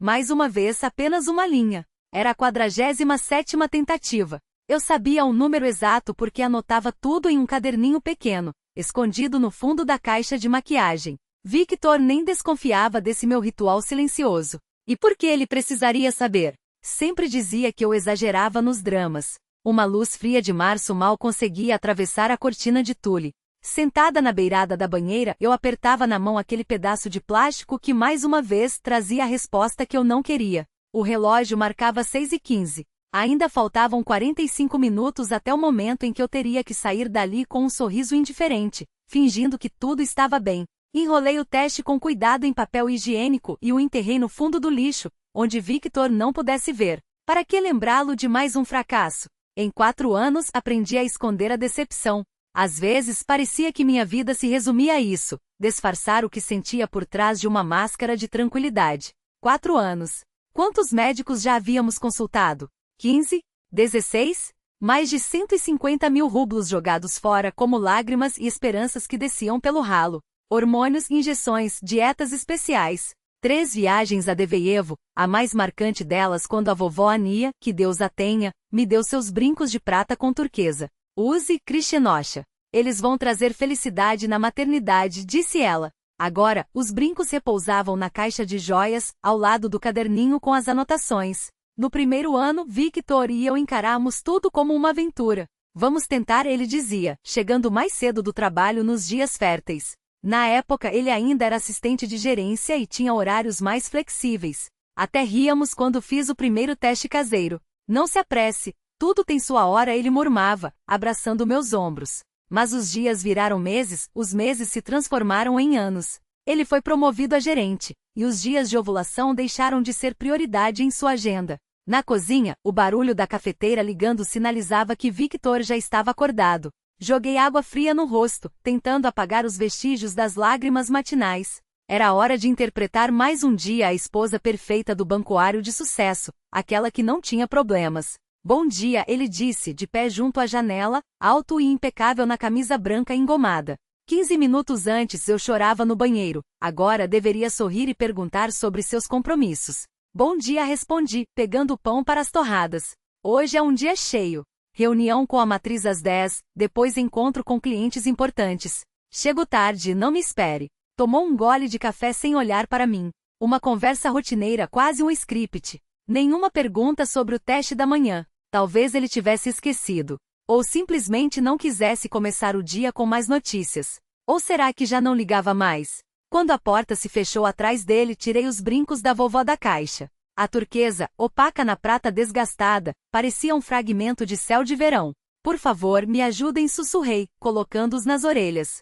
Mais uma vez apenas uma linha. Era a 47ª tentativa. Eu sabia o número exato porque anotava tudo em um caderninho pequeno, escondido no fundo da caixa de maquiagem. Victor nem desconfiava desse meu ritual silencioso. E por que ele precisaria saber? Sempre dizia que eu exagerava nos dramas. Uma luz fria de março mal conseguia atravessar a cortina de tule. Sentada na beirada da banheira, eu apertava na mão aquele pedaço de plástico que mais uma vez trazia a resposta que eu não queria. O relógio marcava 6h15. Ainda faltavam 45 minutos até o momento em que eu teria que sair dali com um sorriso indiferente, fingindo que tudo estava bem. Enrolei o teste com cuidado em papel higiênico e o enterrei no fundo do lixo, onde Victor não pudesse ver. Para que lembrá-lo de mais um fracasso? Em 4 anos aprendi a esconder a decepção. Às vezes parecia que minha vida se resumia a isso, disfarçar o que sentia por trás de uma máscara de tranquilidade. 4 anos. Quantos médicos já havíamos consultado? 15? 16? Mais de 150 mil rublos jogados fora como lágrimas e esperanças que desciam pelo ralo. Hormônios, injeções, dietas especiais. 3 viagens a Deveyevo, a mais marcante delas quando a vovó Ania, que Deus a tenha, me deu seus brincos de prata com turquesa. Use, Krishnosha. Eles vão trazer felicidade na maternidade, disse ela. Agora, os brincos repousavam na caixa de joias, ao lado do caderninho com as anotações. No primeiro ano, Victor e eu encaramos tudo como uma aventura. Vamos tentar, ele dizia, chegando mais cedo do trabalho nos dias férteis. Na época ele ainda era assistente de gerência e tinha horários mais flexíveis. Até ríamos quando fiz o primeiro teste caseiro. Não se apresse, tudo tem sua hora, ele murmava, abraçando meus ombros. Mas os dias viraram meses, os meses se transformaram em anos. Ele foi promovido a gerente, e os dias de ovulação deixaram de ser prioridade em sua agenda. Na cozinha, o barulho da cafeteira ligando sinalizava que Victor já estava acordado. Joguei água fria no rosto, tentando apagar os vestígios das lágrimas matinais. Era hora de interpretar mais um dia a esposa perfeita do bancoário de sucesso, aquela que não tinha problemas. Bom dia, ele disse, de pé junto à janela, alto e impecável na camisa branca engomada. 15 minutos antes eu chorava no banheiro, agora deveria sorrir e perguntar sobre seus compromissos. Bom dia, respondi, pegando o pão para as torradas. Hoje é um dia cheio. Reunião com a matriz às 10, depois encontro com clientes importantes. Chego tarde, não me espere. Tomou um gole de café sem olhar para mim. Uma conversa rotineira, quase um script. Nenhuma pergunta sobre o teste da manhã. Talvez ele tivesse esquecido. Ou simplesmente não quisesse começar o dia com mais notícias. Ou será que já não ligava mais? Quando a porta se fechou atrás dele, tirei os brincos da vovó da caixa. A turquesa, opaca na prata desgastada, parecia um fragmento de céu de verão. Por favor, me ajudem, sussurrei, colocando-os nas orelhas.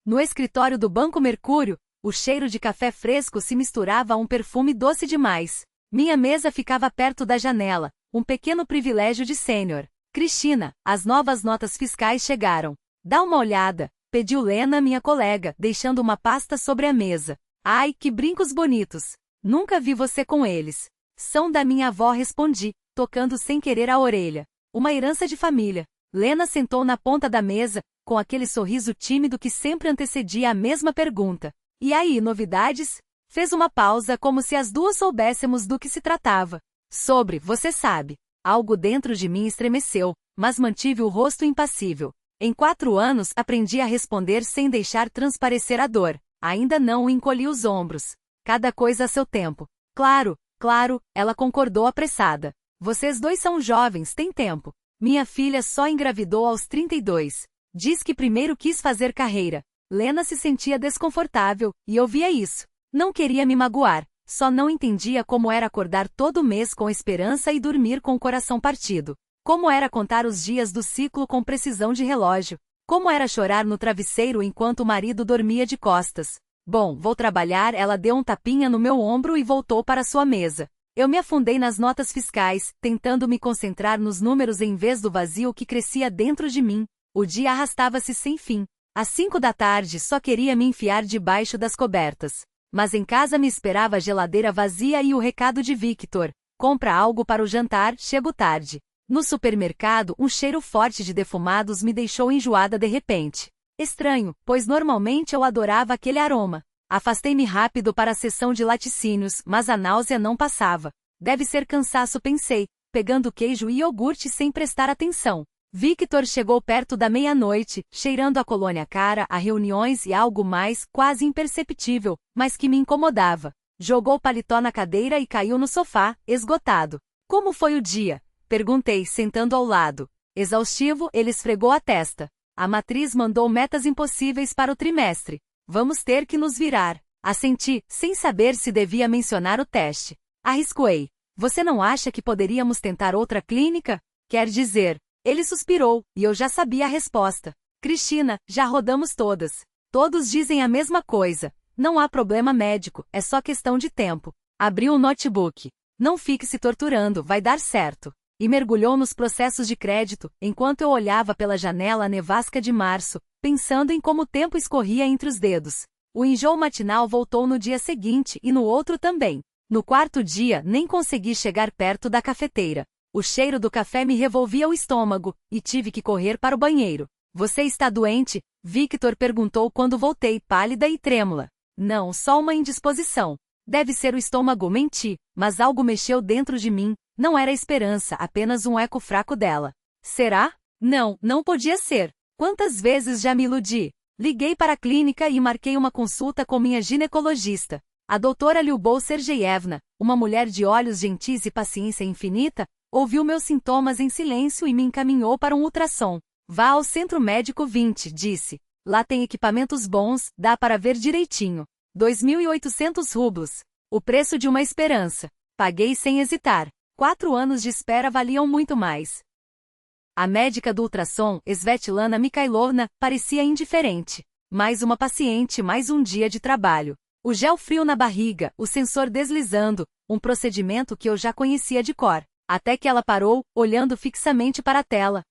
No escritório do Banco Mercúrio, o cheiro de café fresco se misturava a um perfume doce demais. Minha mesa ficava perto da janela, um pequeno privilégio de sênior. Cristina, as novas notas fiscais chegaram. Dá uma olhada, pediu Lena, minha colega, deixando uma pasta sobre a mesa. Ai, que brincos bonitos! Nunca vi você com eles. São da minha avó, respondi, tocando sem querer a orelha. Uma herança de família. Lena sentou na ponta da mesa, com aquele sorriso tímido que sempre antecedia a mesma pergunta. E aí, novidades? Fez uma pausa como se as duas soubéssemos do que se tratava. Sobre, você sabe. Algo dentro de mim estremeceu, mas mantive o rosto impassível. Em 4 anos aprendi a responder sem deixar transparecer a dor. Ainda não encolhi os ombros. Cada coisa a seu tempo. Claro, claro, ela concordou apressada. Vocês dois são jovens, têm tempo. Minha filha só engravidou aos 32. Diz que primeiro quis fazer carreira. Lena se sentia desconfortável, e eu via isso. Não queria me magoar, só não entendia como era acordar todo mês com esperança e dormir com o coração partido. Como era contar os dias do ciclo com precisão de relógio. Como era chorar no travesseiro enquanto o marido dormia de costas. Bom, vou trabalhar, ela deu um tapinha no meu ombro e voltou para sua mesa. Eu me afundei nas notas fiscais, tentando me concentrar nos números em vez do vazio que crescia dentro de mim. O dia arrastava-se sem fim. Às 5 da tarde só queria me enfiar debaixo das cobertas. Mas em casa me esperava a geladeira vazia e o recado de Victor. Compra algo para o jantar, chego tarde. No supermercado, um cheiro forte de defumados me deixou enjoada de repente. Estranho, pois normalmente eu adorava aquele aroma. Afastei-me rápido para a sessão de laticínios, mas a náusea não passava. Deve ser cansaço, pensei, pegando queijo e iogurte sem prestar atenção. Victor chegou perto da meia-noite, cheirando a colônia cara, a reuniões e algo mais, quase imperceptível, mas que me incomodava. Jogou o paletó na cadeira e caiu no sofá, esgotado. Como foi o dia? Perguntei, sentando ao lado. Exaustivo, ele esfregou a testa. A matriz mandou metas impossíveis para o trimestre. Vamos ter que nos virar. Assenti, sem saber se devia mencionar o teste. Arriscoei. Você não acha que poderíamos tentar outra clínica? Quer dizer, ele suspirou, e eu já sabia a resposta. Cristina, já rodamos todas. Todos dizem a mesma coisa. Não há problema médico, é só questão de tempo. Abriu o notebook. Não fique se torturando, vai dar certo. E mergulhou nos processos de crédito, enquanto eu olhava pela janela a nevasca de março, pensando em como o tempo escorria entre os dedos. O enjoo matinal voltou no dia seguinte e no outro também. No quarto dia, nem consegui chegar perto da cafeteira. O cheiro do café me revolvia o estômago, e tive que correr para o banheiro. Você está doente? Victor perguntou quando voltei, pálida e trêmula. Não, só uma indisposição. Deve ser o estômago, menti, mas algo mexeu dentro de mim. Não era esperança, apenas um eco fraco dela. Será? Não, não podia ser. Quantas vezes já me iludi? Liguei para a clínica e marquei uma consulta com minha ginecologista. A doutora Lyubov Sergeyevna, uma mulher de olhos gentis e paciência infinita, ouviu meus sintomas em silêncio e me encaminhou para um ultrassom. Vá ao Centro Médico 20, disse. Lá tem equipamentos bons, dá para ver direitinho. 2.800 rublos. O preço de uma esperança. Paguei sem hesitar. 4 anos de espera valiam muito mais. A médica do ultrassom, Svetlana Mikhailovna, parecia indiferente. Mais uma paciente, mais um dia de trabalho. O gel frio na barriga, o sensor deslizando, um procedimento que eu já conhecia de cor. Até que ela parou, olhando fixamente para a tela.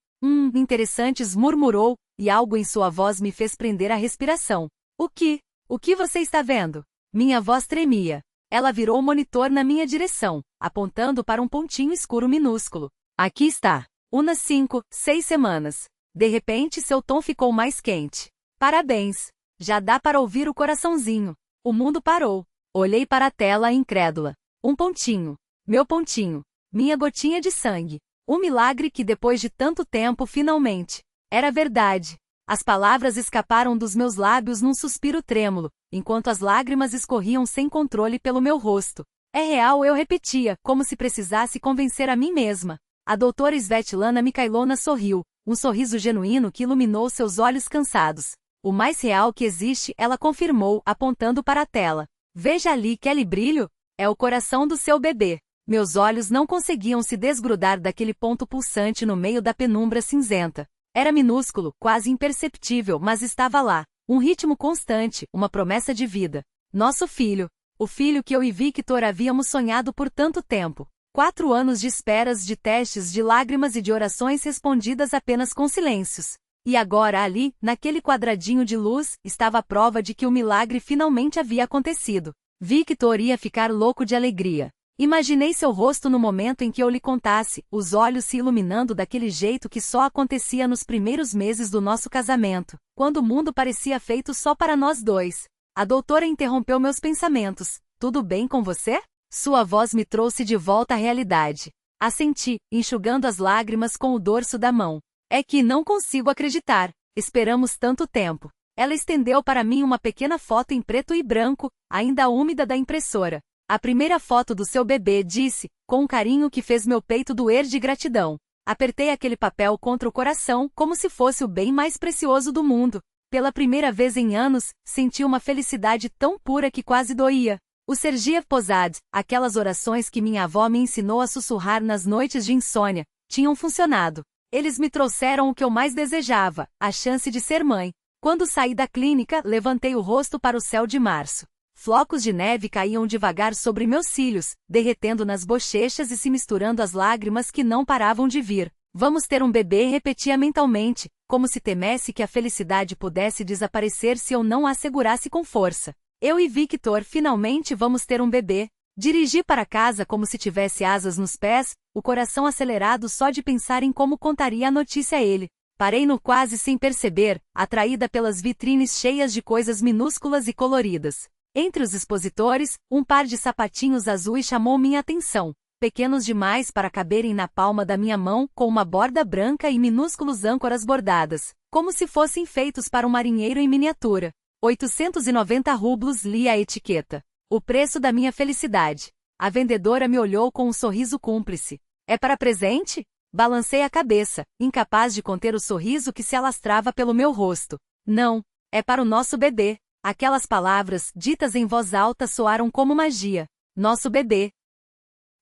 Interessantes, murmurou, e algo em sua voz me fez prender a respiração. O que você está vendo? Minha voz tremia. Ela virou o monitor na minha direção, apontando para um pontinho escuro minúsculo. Aqui está. Unas 5, 6 semanas. De repente seu tom ficou mais quente. Parabéns. Já dá para ouvir o coraçãozinho. O mundo parou. Olhei para a tela incrédula. Um pontinho. Meu pontinho. Minha gotinha de sangue. Um milagre que depois de tanto tempo finalmente. Era verdade. As palavras escaparam dos meus lábios num suspiro trêmulo, enquanto as lágrimas escorriam sem controle pelo meu rosto. É real, eu repetia, como se precisasse convencer a mim mesma. A doutora Svetlana Mikhailovna sorriu, um sorriso genuíno que iluminou seus olhos cansados. O mais real que existe, ela confirmou, apontando para a tela. Veja ali, aquele brilho? É o coração do seu bebê. Meus olhos não conseguiam se desgrudar daquele ponto pulsante no meio da penumbra cinzenta. Era minúsculo, quase imperceptível, mas estava lá. Um ritmo constante, uma promessa de vida. Nosso filho. O filho que eu e Victor havíamos sonhado por tanto tempo. 4 anos de esperas, de testes, de lágrimas e de orações respondidas apenas com silêncios. E agora ali, naquele quadradinho de luz, estava a prova de que o milagre finalmente havia acontecido. Victor ia ficar louco de alegria. Imaginei seu rosto no momento em que eu lhe contasse, os olhos se iluminando daquele jeito que só acontecia nos primeiros meses do nosso casamento, quando o mundo parecia feito só para nós dois. A doutora interrompeu meus pensamentos. Tudo bem com você? Sua voz me trouxe de volta à realidade. Assenti, enxugando as lágrimas com o dorso da mão. É que não consigo acreditar. Esperamos tanto tempo. Ela estendeu para mim uma pequena foto em preto e branco, ainda úmida da impressora. A primeira foto do seu bebê, disse, com um carinho que fez meu peito doer de gratidão. Apertei aquele papel contra o coração, como se fosse o bem mais precioso do mundo. Pela primeira vez em anos, senti uma felicidade tão pura que quase doía. O Sergiev Posad, aquelas orações que minha avó me ensinou a sussurrar nas noites de insônia, tinham funcionado. Eles me trouxeram o que eu mais desejava, a chance de ser mãe. Quando saí da clínica, levantei o rosto para o céu de março. Flocos de neve caíam devagar sobre meus cílios, derretendo nas bochechas e se misturando às lágrimas que não paravam de vir. Vamos ter um bebê, repetia mentalmente, como se temesse que a felicidade pudesse desaparecer se eu não a segurasse com força. Eu e Victor finalmente vamos ter um bebê. Dirigi para casa como se tivesse asas nos pés, o coração acelerado só de pensar em como contaria a notícia a ele. Parei-no quase sem perceber, atraída pelas vitrines cheias de coisas minúsculas e coloridas. Entre os expositores, um par de sapatinhos azuis chamou minha atenção, pequenos demais para caberem na palma da minha mão, com uma borda branca e minúsculos âncoras bordadas, como se fossem feitos para um marinheiro em miniatura. 890 rublos, li a etiqueta. O preço da minha felicidade. A vendedora me olhou com um sorriso cúmplice. É para presente? Balancei a cabeça, incapaz de conter o sorriso que se alastrava pelo meu rosto. Não, é para o nosso bebê. Aquelas palavras, ditas em voz alta, soaram como magia. Nosso bebê.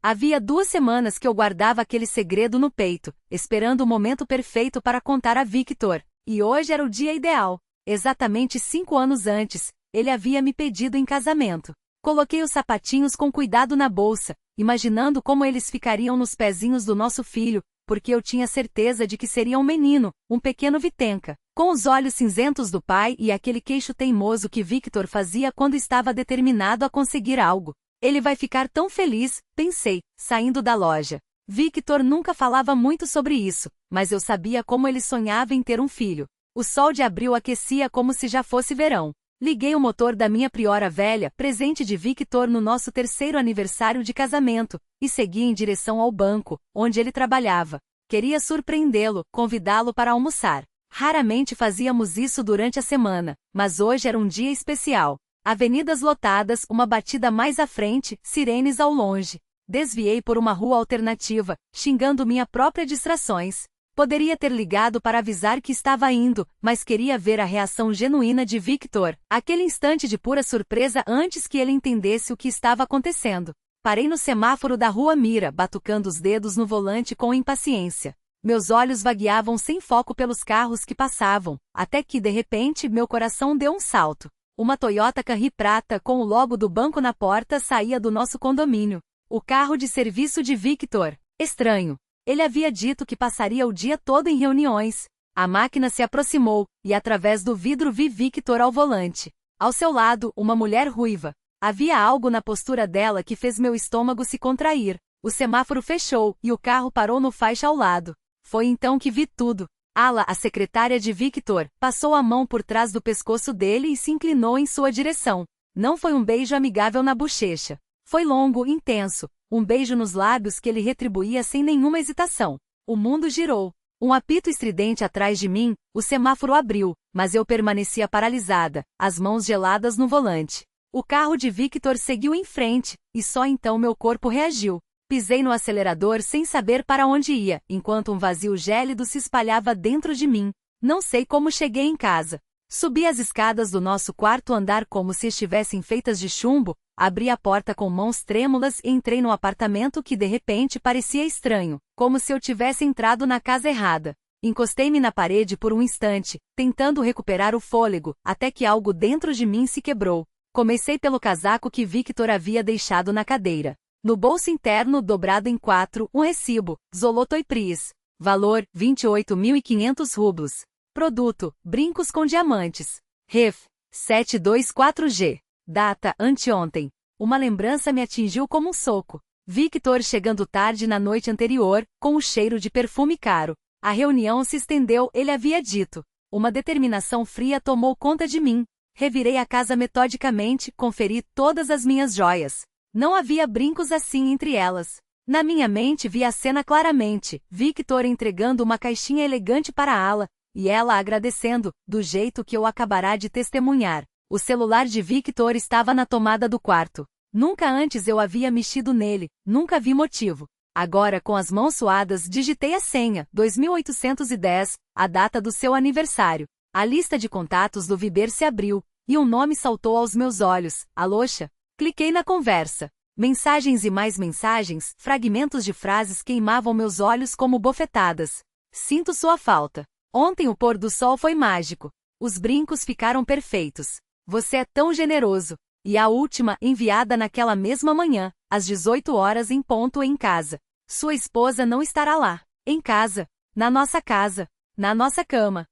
Havia 2 semanas que eu guardava aquele segredo no peito, esperando o momento perfeito para contar a Victor. E hoje era o dia ideal. Exatamente 5 anos antes, ele havia me pedido em casamento. Coloquei os sapatinhos com cuidado na bolsa, imaginando como eles ficariam nos pezinhos do nosso filho, porque eu tinha certeza de que seria um menino, um pequeno Vitenka, com os olhos cinzentos do pai e aquele queixo teimoso que Victor fazia quando estava determinado a conseguir algo. Ele vai ficar tão feliz, pensei, saindo da loja. Victor nunca falava muito sobre isso, mas eu sabia como ele sonhava em ter um filho. O sol de abril aquecia como se já fosse verão. Liguei o motor da minha Priora velha, presente de Victor no nosso 3º aniversário de casamento, e segui em direção ao banco, onde ele trabalhava. Queria surpreendê-lo, convidá-lo para almoçar. Raramente fazíamos isso durante a semana, mas hoje era um dia especial. Avenidas lotadas, uma batida mais à frente, sirenes ao longe. Desviei por uma rua alternativa, xingando minha própria distrações. Poderia ter ligado para avisar que estava indo, mas queria ver a reação genuína de Victor, aquele instante de pura surpresa antes que ele entendesse o que estava acontecendo. Parei no semáforo da Rua Mira, batucando os dedos no volante com impaciência. Meus olhos vagueavam sem foco pelos carros que passavam, até que, de repente, meu coração deu um salto. Uma Toyota Camry prata com o logo do banco na porta saía do nosso condomínio. O carro de serviço de Victor. Estranho. Ele havia dito que passaria o dia todo em reuniões. A máquina se aproximou, e através do vidro vi Victor ao volante. Ao seu lado, uma mulher ruiva. Havia algo na postura dela que fez meu estômago se contrair. O semáforo fechou, e o carro parou no faixa ao lado. Foi então que vi tudo. Ala, a secretária de Victor, passou a mão por trás do pescoço dele e se inclinou em sua direção. Não foi um beijo amigável na bochecha. Foi longo, intenso. Um beijo nos lábios que ele retribuía sem nenhuma hesitação. O mundo girou. Um apito estridente atrás de mim, o semáforo abriu, mas eu permanecia paralisada, as mãos geladas no volante. O carro de Victor seguiu em frente, e só então meu corpo reagiu. Pisei no acelerador sem saber para onde ia, enquanto um vazio gélido se espalhava dentro de mim. Não sei como cheguei em casa. Subi as escadas do nosso 4º andar como se estivessem feitas de chumbo, abri a porta com mãos trêmulas e entrei no apartamento que de repente parecia estranho, como se eu tivesse entrado na casa errada. Encostei-me na parede por um instante, tentando recuperar o fôlego, até que algo dentro de mim se quebrou. Comecei pelo casaco que Victor havia deixado na cadeira. No bolso interno, dobrado em 4, um recibo, Zolotoy Pris. Valor, 28.500 rublos. Produto, brincos com diamantes. Ref. 724G. Data, anteontem. Uma lembrança me atingiu como um soco. Victor chegando tarde na noite anterior, com o cheiro de perfume caro. A reunião se estendeu, ele havia dito. Uma determinação fria tomou conta de mim. Revirei a casa metodicamente, conferi todas as minhas joias. Não havia brincos assim entre elas. Na minha mente vi a cena claramente, Victor entregando uma caixinha elegante para Ala, e ela agradecendo, do jeito que eu acabará de testemunhar. O celular de Victor estava na tomada do quarto. Nunca antes eu havia mexido nele, nunca vi motivo. Agora, com as mãos suadas, digitei a senha, 2810, a data do seu aniversário. A lista de contatos do Viber se abriu, e um nome saltou aos meus olhos, Alocha. Cliquei na conversa. Mensagens e mais mensagens, fragmentos de frases queimavam meus olhos como bofetadas. Sinto sua falta. Ontem o pôr do sol foi mágico. Os brincos ficaram perfeitos. Você é tão generoso. E a última, enviada naquela mesma manhã, às 18 horas em ponto em casa. Sua esposa não estará lá. Em casa. Na nossa casa. Na nossa cama.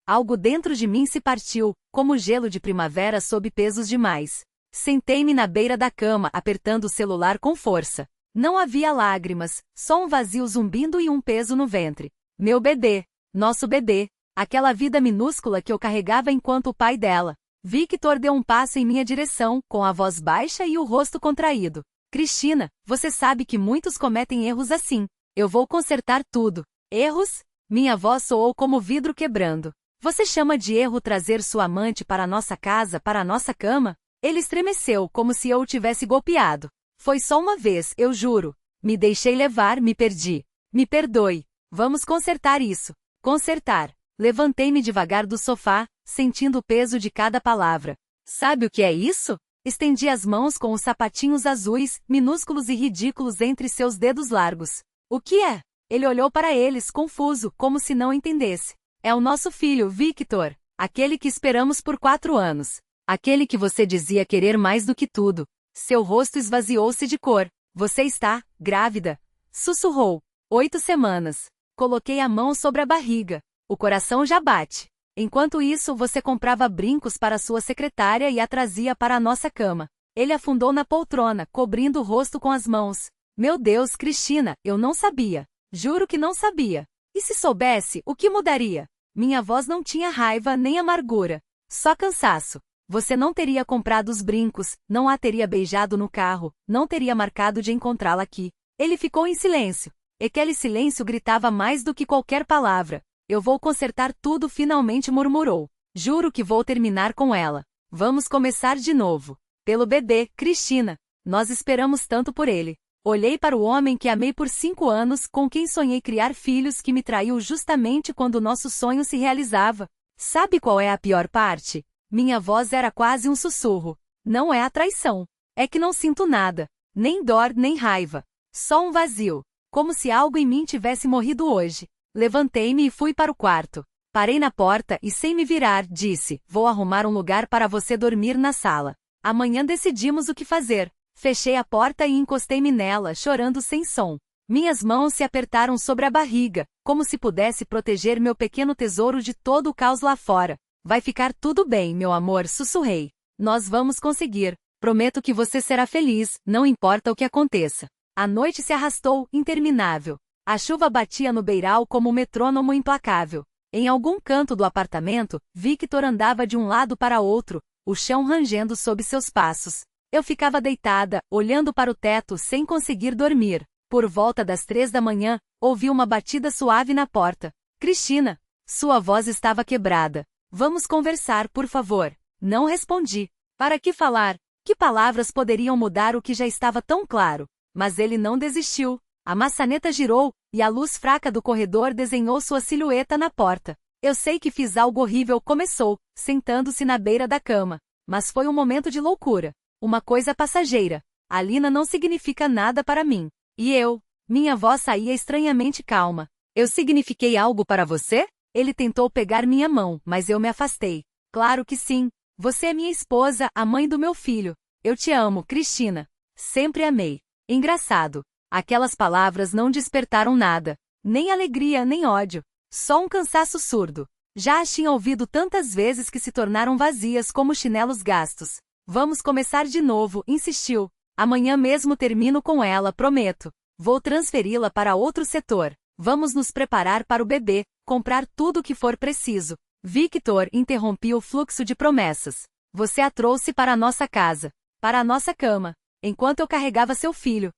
Algo dentro de mim se partiu, como gelo de primavera sob pesos demais. Sentei-me na beira da cama, apertando o celular com força. Não havia lágrimas, só um vazio zumbindo e um peso no ventre. Meu bebê. Nosso bebê. Aquela vida minúscula que eu carregava enquanto o pai dela. Victor deu um passo em minha direção, com a voz baixa e o rosto contraído. Cristina, você sabe que muitos cometem erros assim. Eu vou consertar tudo. Erros? Minha voz soou como vidro quebrando. Você chama de erro trazer sua amante para a nossa casa, para a nossa cama? Ele estremeceu, como se eu o tivesse golpeado. Foi só uma vez, eu juro. Me deixei levar, me perdi. Me perdoe. Vamos consertar isso. Consertar. Levantei-me devagar do sofá, sentindo o peso de cada palavra. Sabe o que é isso? Estendi as mãos com os sapatinhos azuis, minúsculos e ridículos entre seus dedos largos. O que é? Ele olhou para eles, confuso, como se não entendesse. É o nosso filho, Victor. Aquele que esperamos por 4 anos. Aquele que você dizia querer mais do que tudo. Seu rosto esvaziou-se de cor. Você está grávida. Sussurrou. 8 semanas. Coloquei a mão sobre a barriga. O coração já bate. Enquanto isso, você comprava brincos para sua secretária e a trazia para a nossa cama. Ele afundou na poltrona, cobrindo o rosto com as mãos. Meu Deus, Cristina, eu não sabia. Juro que não sabia. E se soubesse, o que mudaria? Minha voz não tinha raiva nem amargura. Só cansaço. Você não teria comprado os brincos, não a teria beijado no carro, não teria marcado de encontrá-la aqui. Ele ficou em silêncio. E aquele silêncio gritava mais do que qualquer palavra. Eu vou consertar tudo, finalmente murmurou. Juro que vou terminar com ela. Vamos começar de novo. Pelo bebê, Cristina. Nós esperamos tanto por ele. Olhei para o homem que amei por 5 anos, com quem sonhei criar filhos, que me traiu justamente quando o nosso sonho se realizava. Sabe qual é a pior parte? Minha voz era quase um sussurro. Não é a traição. É que não sinto nada. Nem dor, nem raiva. Só um vazio. Como se algo em mim tivesse morrido hoje. Levantei-me e fui para o quarto. Parei na porta e, sem me virar, disse: vou arrumar um lugar para você dormir na sala. Amanhã decidimos o que fazer. Fechei a porta e encostei-me nela, chorando sem som. Minhas mãos se apertaram sobre a barriga, como se pudesse proteger meu pequeno tesouro de todo o caos lá fora. Vai ficar tudo bem, meu amor, sussurrei. Nós vamos conseguir. Prometo que você será feliz, não importa o que aconteça. A noite se arrastou, interminável. A chuva batia no beiral como um metrônomo implacável. Em algum canto do apartamento, Victor andava de um lado para outro, o chão rangendo sob seus passos. Eu ficava deitada, olhando para o teto sem conseguir dormir. Por volta das 3 da manhã, ouvi uma batida suave na porta. Cristina! Sua voz estava quebrada. Vamos conversar, por favor. Não respondi. Para que falar? Que palavras poderiam mudar o que já estava tão claro? Mas ele não desistiu. A maçaneta girou, e a luz fraca do corredor desenhou sua silhueta na porta. Eu sei que fiz algo horrível, começou, sentando-se na beira da cama. Mas foi um momento de loucura. Uma coisa passageira. A Lina não significa nada para mim. E eu? Minha voz saía estranhamente calma. Eu signifiquei algo para você? Ele tentou pegar minha mão, mas eu me afastei. Claro que sim. Você é minha esposa, a mãe do meu filho. Eu te amo, Cristina. Sempre amei. Engraçado. Aquelas palavras não despertaram nada. Nem alegria, nem ódio. Só um cansaço surdo. Já as tinha ouvido tantas vezes que se tornaram vazias como chinelos gastos. Vamos começar de novo, insistiu. Amanhã mesmo termino com ela, prometo. Vou transferi-la para outro setor. Vamos nos preparar para o bebê, comprar tudo o que for preciso. Victor interrompeu o fluxo de promessas. Você a trouxe para a nossa casa, para a nossa cama, enquanto eu carregava seu filho.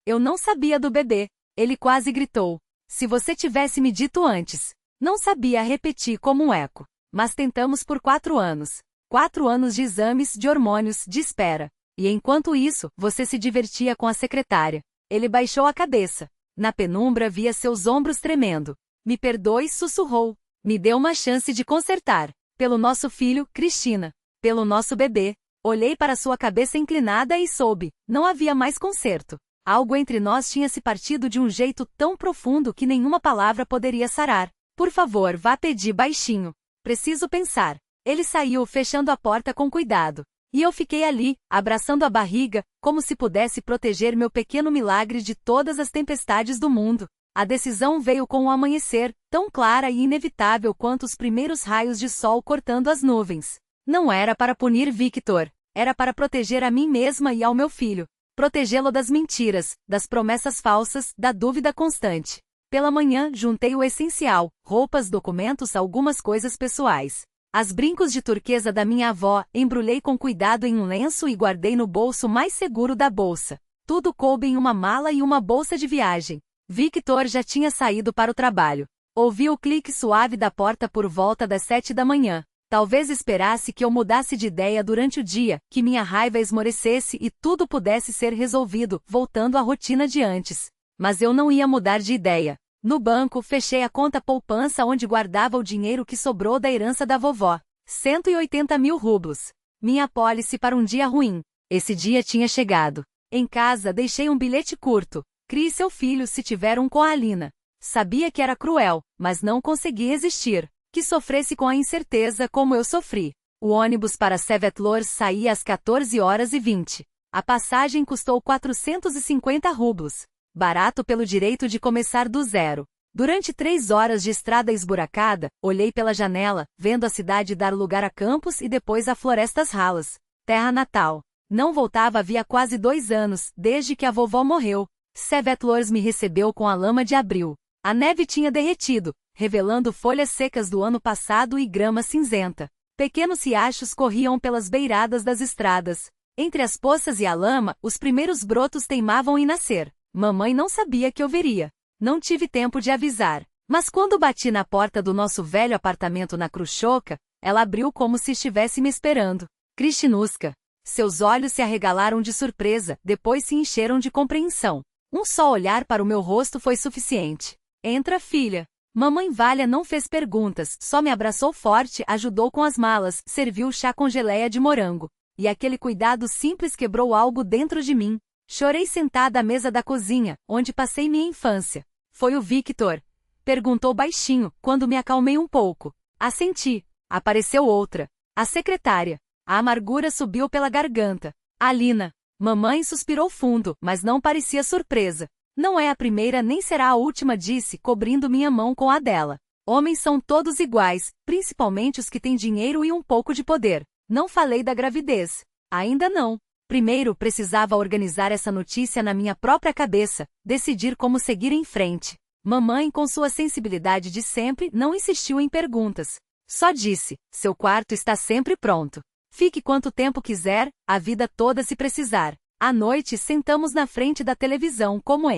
Eu não sabia do bebê. Ele quase gritou. Se você tivesse me dito antes. Não sabia, repetir como um eco. Mas tentamos por 4 anos. 4 anos de exames, de hormônios, de espera. E enquanto isso, você se divertia com a secretária. Ele baixou a cabeça. Na penumbra via seus ombros tremendo. Me perdoe, sussurrou. Me deu uma chance de consertar. Pelo nosso filho, Cristina. Pelo nosso bebê. Olhei para sua cabeça inclinada e soube. Não havia mais conserto. Algo entre nós tinha se partido de um jeito tão profundo que nenhuma palavra poderia sarar. Por favor, vá pedir baixinho. Preciso pensar. Ele saiu, fechando a porta com cuidado. E eu fiquei ali, abraçando a barriga, como se pudesse proteger meu pequeno milagre de todas as tempestades do mundo. A decisão veio com o amanhecer, tão clara e inevitável quanto os primeiros raios de sol cortando as nuvens. Não era para punir Victor. Era para proteger a mim mesma e ao meu filho. Protegê-lo das mentiras, das promessas falsas, da dúvida constante. Pela manhã, juntei o essencial, roupas, documentos, algumas coisas pessoais. As brincos de turquesa da minha avó, embrulhei com cuidado em um lenço e guardei no bolso mais seguro da bolsa. Tudo coube em uma mala e uma bolsa de viagem. Victor já tinha saído para o trabalho. Ouvi o clique suave da porta por volta das 7 da manhã. Talvez esperasse que eu mudasse de ideia durante o dia, que minha raiva esmorecesse e tudo pudesse ser resolvido, voltando à rotina de antes. Mas eu não ia mudar de ideia. No banco, fechei a conta poupança onde guardava o dinheiro que sobrou da herança da vovó. 180 mil rublos. Minha apólice para um dia ruim. Esse dia tinha chegado. Em casa, deixei um bilhete curto. Crie seu filho se tiver um com a Alina. Sabia que era cruel, mas não consegui resistir. Que sofresse com a incerteza como eu sofri. O ônibus para Sevetlor saía às 14h20. A passagem custou 450 rublos. Barato pelo direito de começar do zero. Durante 3 horas de estrada esburacada, olhei pela janela, vendo a cidade dar lugar a campos e depois a florestas ralas. Terra natal. Não voltava havia quase 2 anos, desde que a vovó morreu. Sevetlor me recebeu com a lama de abril. A neve tinha derretido, revelando folhas secas do ano passado e grama cinzenta. Pequenos riachos corriam pelas beiradas das estradas. Entre as poças e a lama, os primeiros brotos teimavam em nascer. Mamãe não sabia que eu veria. Não tive tempo de avisar. Mas quando bati na porta do nosso velho apartamento na Khrushchevka, ela abriu como se estivesse me esperando. Kristinuska. Seus olhos se arregalaram de surpresa, depois se encheram de compreensão. Um só olhar para o meu rosto foi suficiente. Entra, filha. Mamãe Valha não fez perguntas, só me abraçou forte, ajudou com as malas, serviu chá com geleia de morango. E aquele cuidado simples quebrou algo dentro de mim. Chorei sentada à mesa da cozinha, onde passei minha infância. Foi o Victor? Perguntou baixinho, quando me acalmei um pouco. Assenti. Apareceu outra. A secretária. A amargura subiu pela garganta. Alina. Mamãe suspirou fundo, mas não parecia surpresa. Não é a primeira nem será a última, disse, cobrindo minha mão com a dela. Homens são todos iguais, principalmente os que têm dinheiro e um pouco de poder. Não falei da gravidez. Ainda não. Primeiro precisava organizar essa notícia na minha própria cabeça, decidir como seguir em frente. Mamãe, com sua sensibilidade de sempre, não insistiu em perguntas. Só disse, seu quarto está sempre pronto. Fique quanto tempo quiser, a vida toda se precisar. À noite sentamos na frente da televisão como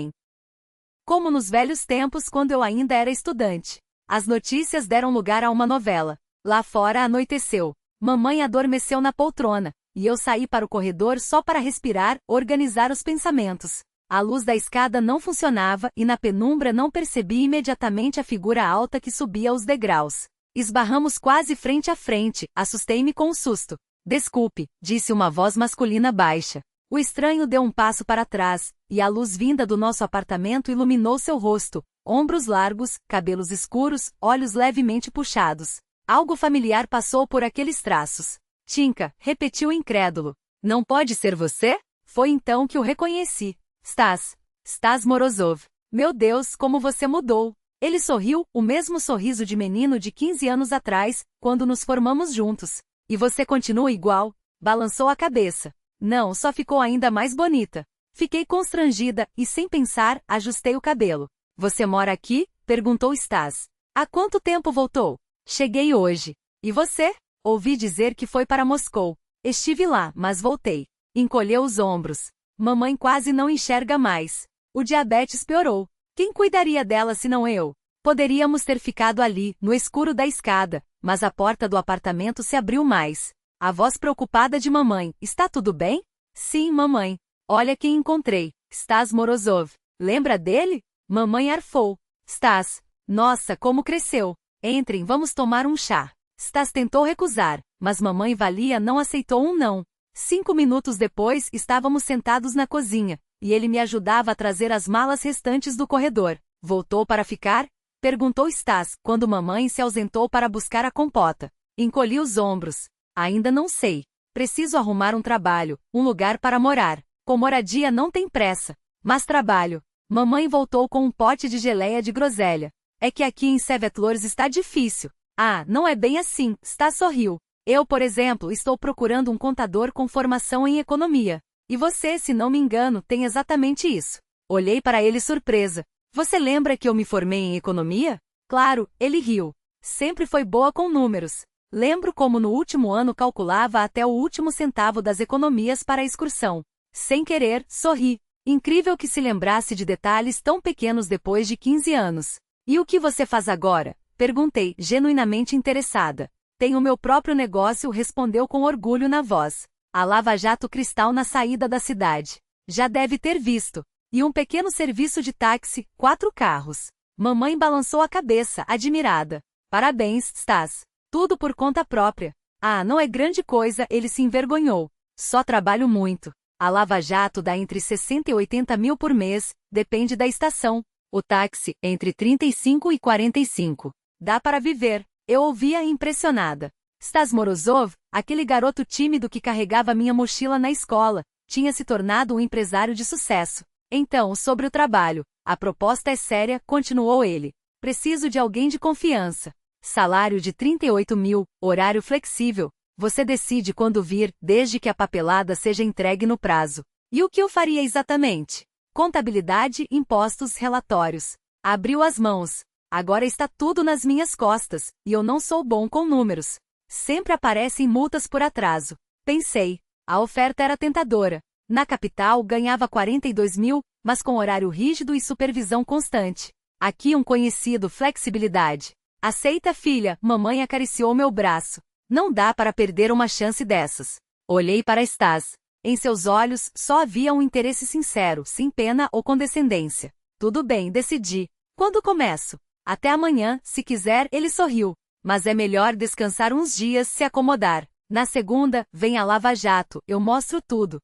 nos velhos tempos quando eu ainda era estudante. As notícias deram lugar a uma novela. Lá fora anoiteceu. Mamãe adormeceu na poltrona, e eu saí para o corredor só para respirar, organizar os pensamentos. A luz da escada não funcionava e na penumbra não percebi imediatamente a figura alta que subia os degraus. Esbarramos quase frente a frente, assustei-me com um susto. Desculpe, disse uma voz masculina baixa. O estranho deu um passo para trás, e a luz vinda do nosso apartamento iluminou seu rosto, ombros largos, cabelos escuros, olhos levemente puxados. Algo familiar passou por aqueles traços. Tinka, repetiu incrédulo. Não pode ser você? Foi então que o reconheci. Stas Morozov. Meu Deus, como você mudou. Ele sorriu, o mesmo sorriso de menino de 15 anos atrás, quando nos formamos juntos. E você continua igual? Balançou a cabeça. Não, só ficou ainda mais bonita. Fiquei constrangida, e sem pensar, ajustei o cabelo. Você mora aqui? Perguntou Stas. Há quanto tempo voltou? Cheguei hoje. E você? Ouvi dizer que foi para Moscou. Estive lá, mas voltei. Encolheu os ombros. Mamãe quase não enxerga mais. O diabetes piorou. Quem cuidaria dela se não eu? Poderíamos ter ficado ali, no escuro da escada, mas a porta do apartamento se abriu mais. A voz preocupada de mamãe. Está tudo bem? Sim, mamãe. Olha quem encontrei. Stas Morozov. Lembra dele? Mamãe arfou. Stas. Nossa, como cresceu. Entrem, vamos tomar um chá. Stas tentou recusar, mas mamãe Valia não aceitou um não. 5 minutos depois, estávamos sentados na cozinha, e ele me ajudava a trazer as malas restantes do corredor. Voltou para ficar? Perguntou Stas, quando mamãe se ausentou para buscar a compota. Encolhi os ombros. Ainda não sei. Preciso arrumar um trabalho, um lugar para morar. Com moradia não tem pressa. Mas trabalho. Mamãe voltou com um pote de geleia de groselha. É que aqui em Sevetlors está difícil. Ah, não é bem assim, Stas sorriu. Eu, por exemplo, estou procurando um contador com formação em economia. E você, se não me engano, tem exatamente isso. Olhei para ele surpresa. Você lembra que eu me formei em economia? Claro, ele riu. Sempre foi boa com números. Lembro como no último ano calculava até o último centavo das economias para a excursão. Sem querer, sorri. Incrível que se lembrasse de detalhes tão pequenos depois de 15 anos. E o que você faz agora? Perguntei, genuinamente interessada. Tenho meu próprio negócio, respondeu com orgulho na voz. A Lava Jato Cristal na saída da cidade. Já deve ter visto. E um pequeno serviço de táxi, 4 carros. Mamãe balançou a cabeça, admirada. Parabéns, Stas. Tudo por conta própria. Ah, não é grande coisa, ele se envergonhou. Só trabalho muito. A Lava Jato dá entre 60 e 80 mil por mês, depende da estação. O táxi, entre 35 e 45. Dá para viver. Eu ouvia impressionada. Stas Morozov, aquele garoto tímido que carregava minha mochila na escola, tinha se tornado um empresário de sucesso. Então, sobre o trabalho, a proposta é séria, continuou ele. Preciso de alguém de confiança. Salário de 38 mil, horário flexível. Você decide quando vir, desde que a papelada seja entregue no prazo. E o que eu faria exatamente? Contabilidade, impostos, relatórios. Abriu as mãos. Agora está tudo nas minhas costas, e eu não sou bom com números. Sempre aparecem multas por atraso. Pensei. A oferta era tentadora. Na capital ganhava 42 mil, mas com horário rígido e supervisão constante. Aqui um conhecido, flexibilidade. Aceita, filha, mamãe acariciou meu braço. Não dá para perder uma chance dessas. Olhei para Stas. Em seus olhos, só havia um interesse sincero, sem pena ou condescendência. Tudo bem, decidi. Quando começo? Até amanhã, se quiser, ele sorriu. Mas é melhor descansar uns dias, se acomodar. Na segunda, vem a Lava Jato, eu mostro tudo.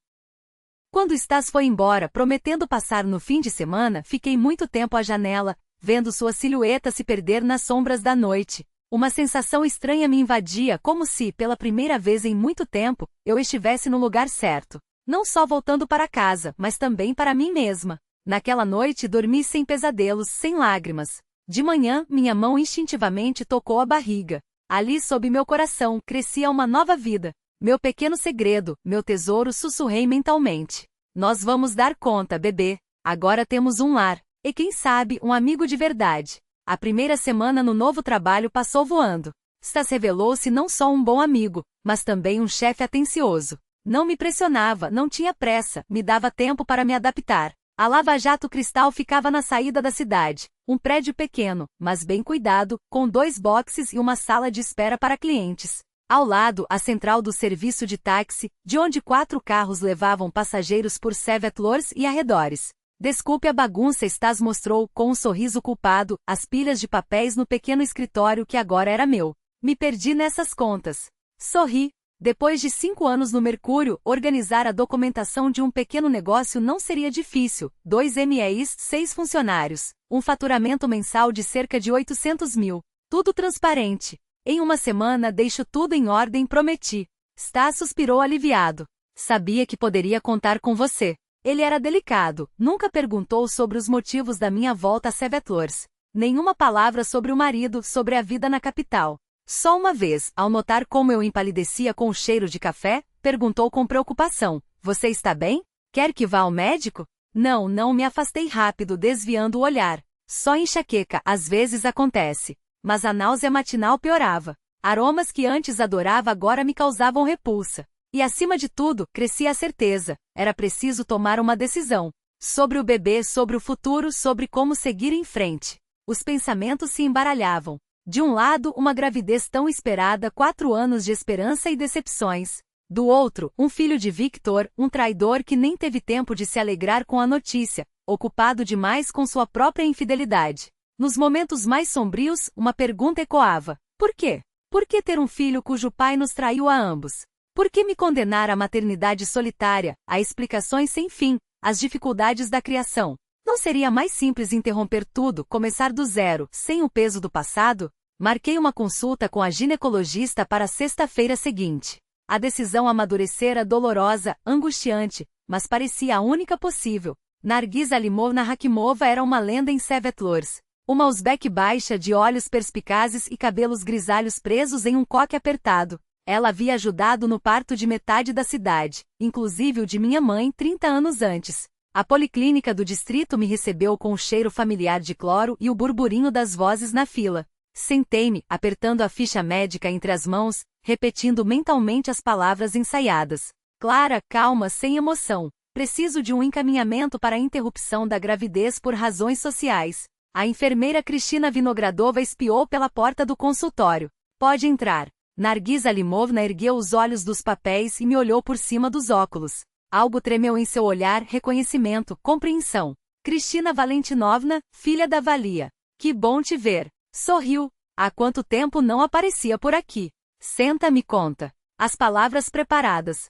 Quando Stas foi embora, prometendo passar no fim de semana, fiquei muito tempo à janela, vendo sua silhueta se perder nas sombras da noite. Uma sensação estranha me invadia, como se, pela primeira vez em muito tempo, eu estivesse no lugar certo. Não só voltando para casa, mas também para mim mesma. Naquela noite dormi sem pesadelos, sem lágrimas. De manhã, minha mão instintivamente tocou a barriga. Ali, sob meu coração, crescia uma nova vida. Meu pequeno segredo, meu tesouro, sussurrei mentalmente. Nós vamos dar conta, bebê. Agora temos um lar. E quem sabe, um amigo de verdade. A primeira semana no novo trabalho passou voando. Stas revelou-se não só um bom amigo, mas também um chefe atencioso. Não me pressionava, não tinha pressa, me dava tempo para me adaptar. A Lava Jato Cristal ficava na saída da cidade. Um prédio pequeno, mas bem cuidado, com 2 boxes e uma sala de espera para clientes. Ao lado, a central do serviço de táxi, de onde 4 carros levavam passageiros por Svetlors e arredores. Desculpe a bagunça, Stas mostrou, com um sorriso culpado, as pilhas de papéis no pequeno escritório que agora era meu. Me perdi nessas contas. Sorri. Depois de 5 anos no Mercúrio, organizar a documentação de um pequeno negócio não seria difícil. 2 MEIs, 6 funcionários. Um faturamento mensal de cerca de 800 mil. Tudo transparente. Em uma semana deixo tudo em ordem, prometi. Stas suspirou aliviado. Sabia que poderia contar com você. Ele era delicado, nunca perguntou sobre os motivos da minha volta a Svetlors. Nenhuma palavra sobre o marido, sobre a vida na capital. Só uma vez, ao notar como eu empalidecia com o cheiro de café, perguntou com preocupação. Você está bem? Quer que vá ao médico? Não, me afastei rápido, desviando o olhar. Só enxaqueca, às vezes acontece. Mas a náusea matinal piorava. Aromas que antes adorava agora me causavam repulsa. E acima de tudo, crescia a certeza. Era preciso tomar uma decisão. Sobre o bebê, sobre o futuro, sobre como seguir em frente. Os pensamentos se embaralhavam. De um lado, uma gravidez tão esperada, 4 anos de esperança e decepções. Do outro, um filho de Victor, um traidor que nem teve tempo de se alegrar com a notícia, ocupado demais com sua própria infidelidade. Nos momentos mais sombrios, uma pergunta ecoava. Por quê? Por que ter um filho cujo pai nos traiu a ambos? Por que me condenar à maternidade solitária, a explicações sem fim, às dificuldades da criação? Não seria mais simples interromper tudo, começar do zero, sem o peso do passado? Marquei uma consulta com a ginecologista para a sexta-feira seguinte. A decisão amadurecera dolorosa, angustiante, mas parecia a única possível. Nargis Alimovna Hakimova era uma lenda em Svetlors. Uma uzbek baixa de olhos perspicazes e cabelos grisalhos presos em um coque apertado. Ela havia ajudado no parto de metade da cidade, inclusive o de minha mãe 30 anos antes. A policlínica do distrito me recebeu com o cheiro familiar de cloro e o burburinho das vozes na fila. Sentei-me, apertando a ficha médica entre as mãos, repetindo mentalmente as palavras ensaiadas. Clara, calma, sem emoção. Preciso de um encaminhamento para a interrupção da gravidez por razões sociais. A enfermeira Cristina Vinogradova espiou pela porta do consultório. Pode entrar. Narguis Alimovna ergueu os olhos dos papéis e me olhou por cima dos óculos. Algo tremeu em seu olhar, reconhecimento, compreensão. Cristina Valentinovna, filha da Valia. Que bom te ver. Sorriu. Há quanto tempo não aparecia por aqui. Senta, me conta. As palavras preparadas.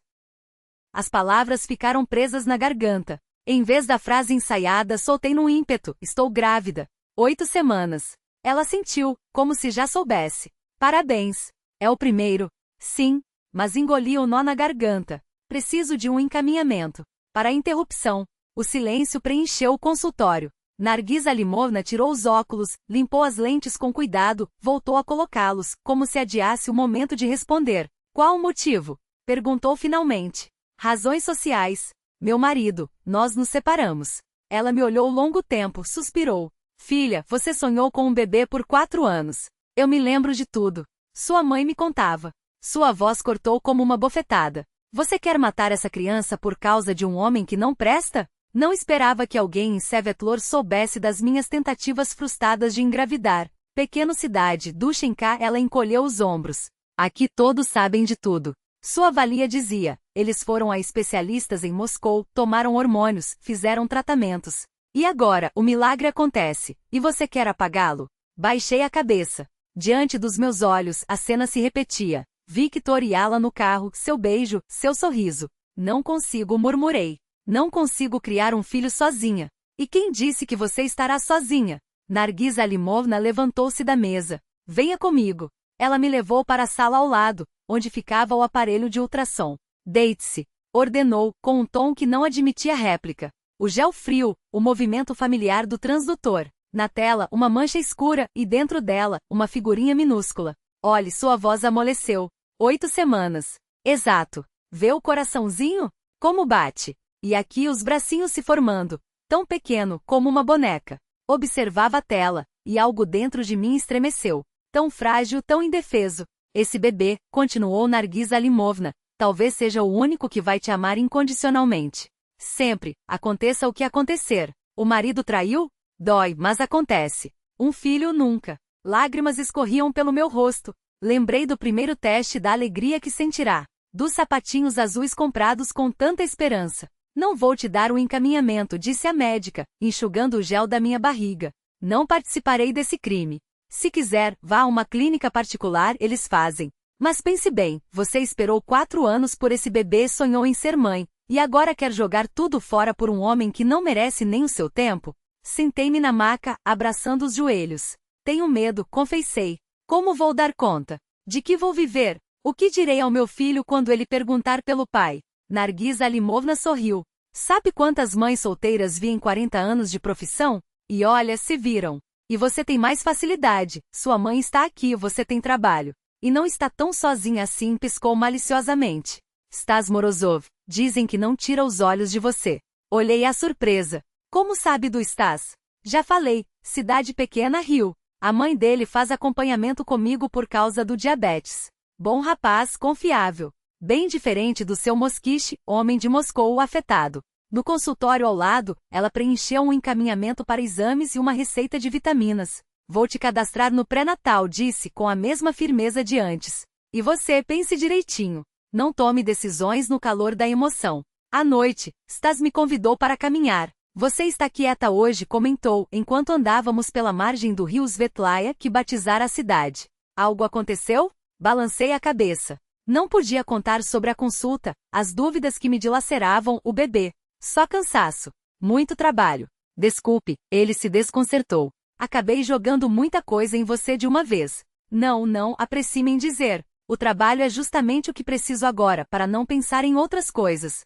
As palavras ficaram presas na garganta. Em vez da frase ensaiada, soltei num ímpeto. Estou grávida. 8 semanas. Ela sentiu, como se já soubesse. Parabéns. É o primeiro. Sim, mas engoli o nó na garganta. Preciso de um encaminhamento. Para a interrupção. O silêncio preencheu o consultório. Narguis Alimovna tirou os óculos, limpou as lentes com cuidado, voltou a colocá-los, como se adiasse o momento de responder. Qual o motivo? Perguntou finalmente. Razões sociais. Meu marido, nós nos separamos. Ela me olhou longo tempo, suspirou. Filha, você sonhou com um bebê por 4 anos. Eu me lembro de tudo. Sua mãe me contava. Sua voz cortou como uma bofetada. Você quer matar essa criança por causa de um homem que não presta? Não esperava que alguém em Sevetlor soubesse das minhas tentativas frustradas de engravidar. Pequena cidade, Dushenka, ela encolheu os ombros. Aqui todos sabem de tudo. Sua valia dizia. Eles foram a especialistas em Moscou, tomaram hormônios, fizeram tratamentos. E agora, o milagre acontece. E você quer apagá-lo? Baixei a cabeça. Diante dos meus olhos, a cena se repetia. Victor e Ala no carro, seu beijo, seu sorriso. Não consigo, murmurei. Não consigo criar um filho sozinha. E quem disse que você estará sozinha? Narguis Alimovna levantou-se da mesa. Venha comigo. Ela me levou para a sala ao lado, onde ficava o aparelho de ultrassom. Deite-se, ordenou, com um tom que não admitia réplica. O gel frio, o movimento familiar do transdutor. Na tela, uma mancha escura, e dentro dela, uma figurinha minúscula. Olhe, sua voz amoleceu. 8 semanas. Exato. Vê o coraçãozinho? Como bate? E aqui os bracinhos se formando. Tão pequeno, como uma boneca. Observava a tela, e algo dentro de mim estremeceu. Tão frágil, tão indefeso. Esse bebê, continuou Narguis Alimovna, talvez seja o único que vai te amar incondicionalmente. Sempre, aconteça o que acontecer. O marido traiu? Dói, mas acontece. Um filho nunca. Lágrimas escorriam pelo meu rosto. Lembrei do primeiro teste da alegria que sentirá. Dos sapatinhos azuis comprados com tanta esperança. Não vou te dar o encaminhamento, disse a médica, enxugando o gel da minha barriga. Não participarei desse crime. Se quiser, vá a uma clínica particular, eles fazem. Mas pense bem, você esperou 4 anos por esse bebê e sonhou em ser mãe, e agora quer jogar tudo fora por um homem que não merece nem o seu tempo? Sentei-me na maca, abraçando os joelhos. Tenho medo, confessei. Como vou dar conta? De que vou viver? O que direi ao meu filho quando ele perguntar pelo pai? Narguis Alimovna sorriu. Sabe quantas mães solteiras vi em 40 anos de profissão? E olha, se viram. E você tem mais facilidade. Sua mãe está aqui, você tem trabalho. E não está tão sozinha assim, piscou maliciosamente. Stas Morozov, dizem que não tira os olhos de você. Olhei a surpresa. Como sabe do Stas? Já falei, cidade pequena, Rio. A mãe dele faz acompanhamento comigo por causa do diabetes. Bom rapaz, confiável. Bem diferente do seu Mosquiche, homem de Moscou afetado. No consultório ao lado, ela preencheu um encaminhamento para exames e uma receita de vitaminas. Vou te cadastrar no pré-natal, disse com a mesma firmeza de antes. E você, pense direitinho. Não tome decisões no calor da emoção. À noite, Stas me convidou para caminhar. Você está quieta hoje, comentou, enquanto andávamos pela margem do rio Svetlaya, que batizara a cidade. Algo aconteceu? Balancei a cabeça. Não podia contar sobre a consulta, as dúvidas que me dilaceravam, o bebê. Só cansaço. Muito trabalho. Desculpe, ele se desconcertou. Acabei jogando muita coisa em você de uma vez. Não, apresse-me em dizer. O trabalho é justamente o que preciso agora, para não pensar em outras coisas.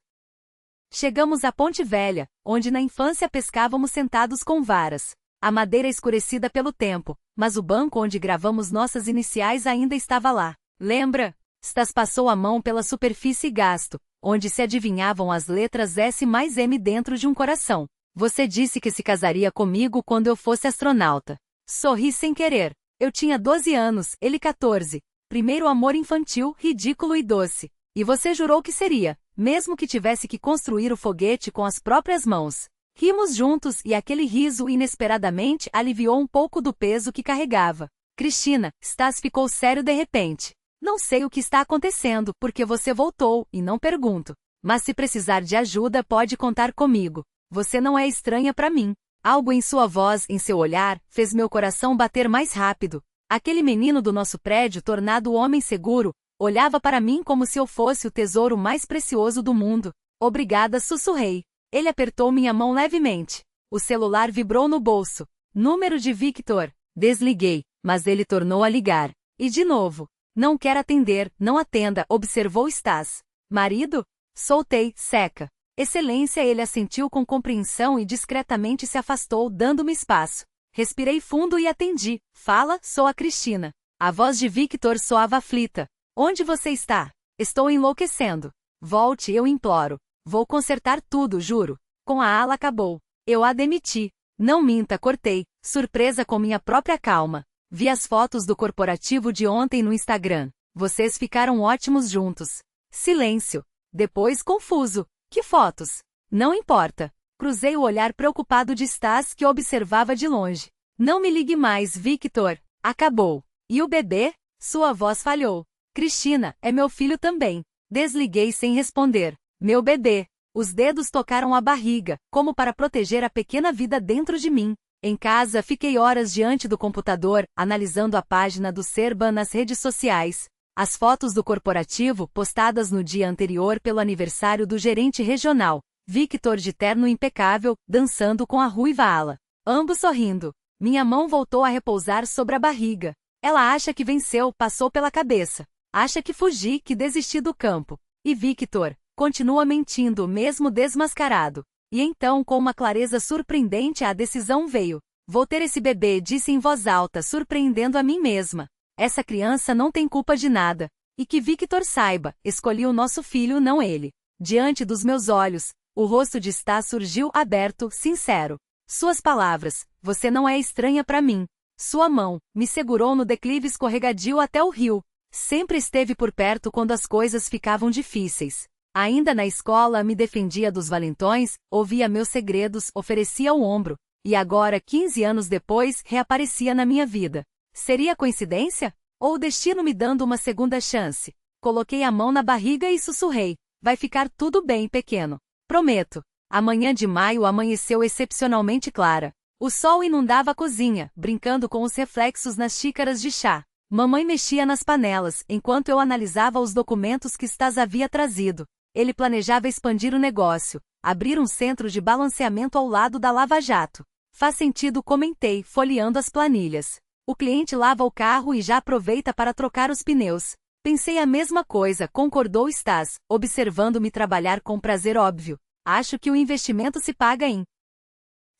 Chegamos à Ponte Velha, onde na infância pescávamos sentados com varas. A madeira escurecida pelo tempo, mas o banco onde gravamos nossas iniciais ainda estava lá. Lembra? Stas passou a mão pela superfície gasto, onde se adivinhavam as letras S mais M dentro de um coração. Você disse que se casaria comigo quando eu fosse astronauta. Sorri sem querer. Eu tinha 12 anos, ele 14. Primeiro amor infantil, ridículo e doce. E você jurou que seria, mesmo que tivesse que construir o foguete com as próprias mãos. Rimos juntos e aquele riso inesperadamente aliviou um pouco do peso que carregava. Cristina, Stas ficou sério de repente. Não sei o que está acontecendo, porque você voltou, e não pergunto. Mas se precisar de ajuda pode contar comigo. Você não é estranha para mim. Algo em sua voz, em seu olhar, fez meu coração bater mais rápido. Aquele menino do nosso prédio tornado homem seguro, olhava para mim como se eu fosse o tesouro mais precioso do mundo. Obrigada, sussurrei. Ele apertou minha mão levemente. O celular vibrou no bolso. Número de Victor. Desliguei, mas ele tornou a ligar. E de novo. Não quer atender, não atenda, observou Stas. Marido? Soltei, seca. Excelência, ele assentiu com compreensão e discretamente se afastou, dando-me espaço. Respirei fundo e atendi. Fala, sou a Cristina. A voz de Victor soava aflita. Onde você está? Estou enlouquecendo. Volte, eu imploro. Vou consertar tudo, juro. Com a ala acabou. Eu a demiti. Não minta, cortei, surpresa com minha própria calma. Vi as fotos do corporativo de ontem no Instagram. Vocês ficaram ótimos juntos. Silêncio. Depois, confuso. Que fotos? Não importa. Cruzei o olhar preocupado de Stas que observava de longe. Não me ligue mais, Victor. Acabou. E o bebê? Sua voz falhou. Cristina, é meu filho também. Desliguei sem responder. Meu bebê. Os dedos tocaram a barriga, como para proteger a pequena vida dentro de mim. Em casa, fiquei horas diante do computador, analisando a página do Serban nas redes sociais. As fotos do corporativo, postadas no dia anterior pelo aniversário do gerente regional, Victor de terno impecável, dançando com a ruiva Ala. Ambos sorrindo. Minha mão voltou a repousar sobre a barriga. Ela acha que venceu, passou pela cabeça. Acha que fugi, que desisti do campo. E Victor continua mentindo, mesmo desmascarado. E então, com uma clareza surpreendente, a decisão veio. Vou ter esse bebê, disse em voz alta, surpreendendo a mim mesma. Essa criança não tem culpa de nada. E que Victor saiba, escolhi o nosso filho, não ele. Diante dos meus olhos, o rosto de Stas surgiu aberto, sincero. Suas palavras, você não é estranha para mim. Sua mão, me segurou no declive escorregadio até o rio. Sempre esteve por perto quando as coisas ficavam difíceis. Ainda na escola me defendia dos valentões, ouvia meus segredos, oferecia o ombro. E agora, 15 anos depois, reaparecia na minha vida. Seria coincidência? Ou o destino me dando uma segunda chance? Coloquei a mão na barriga e sussurrei. Vai ficar tudo bem, pequeno. Prometo. A manhã de maio amanheceu excepcionalmente clara. O sol inundava a cozinha, brincando com os reflexos nas xícaras de chá. Mamãe mexia nas panelas, enquanto eu analisava os documentos que Stas havia trazido. Ele planejava expandir o negócio, abrir um centro de balanceamento ao lado da Lava Jato. Faz sentido, comentei, folheando as planilhas. O cliente lava o carro e já aproveita para trocar os pneus. Pensei a mesma coisa, concordou Stas, observando-me trabalhar com prazer óbvio. Acho que o investimento se paga em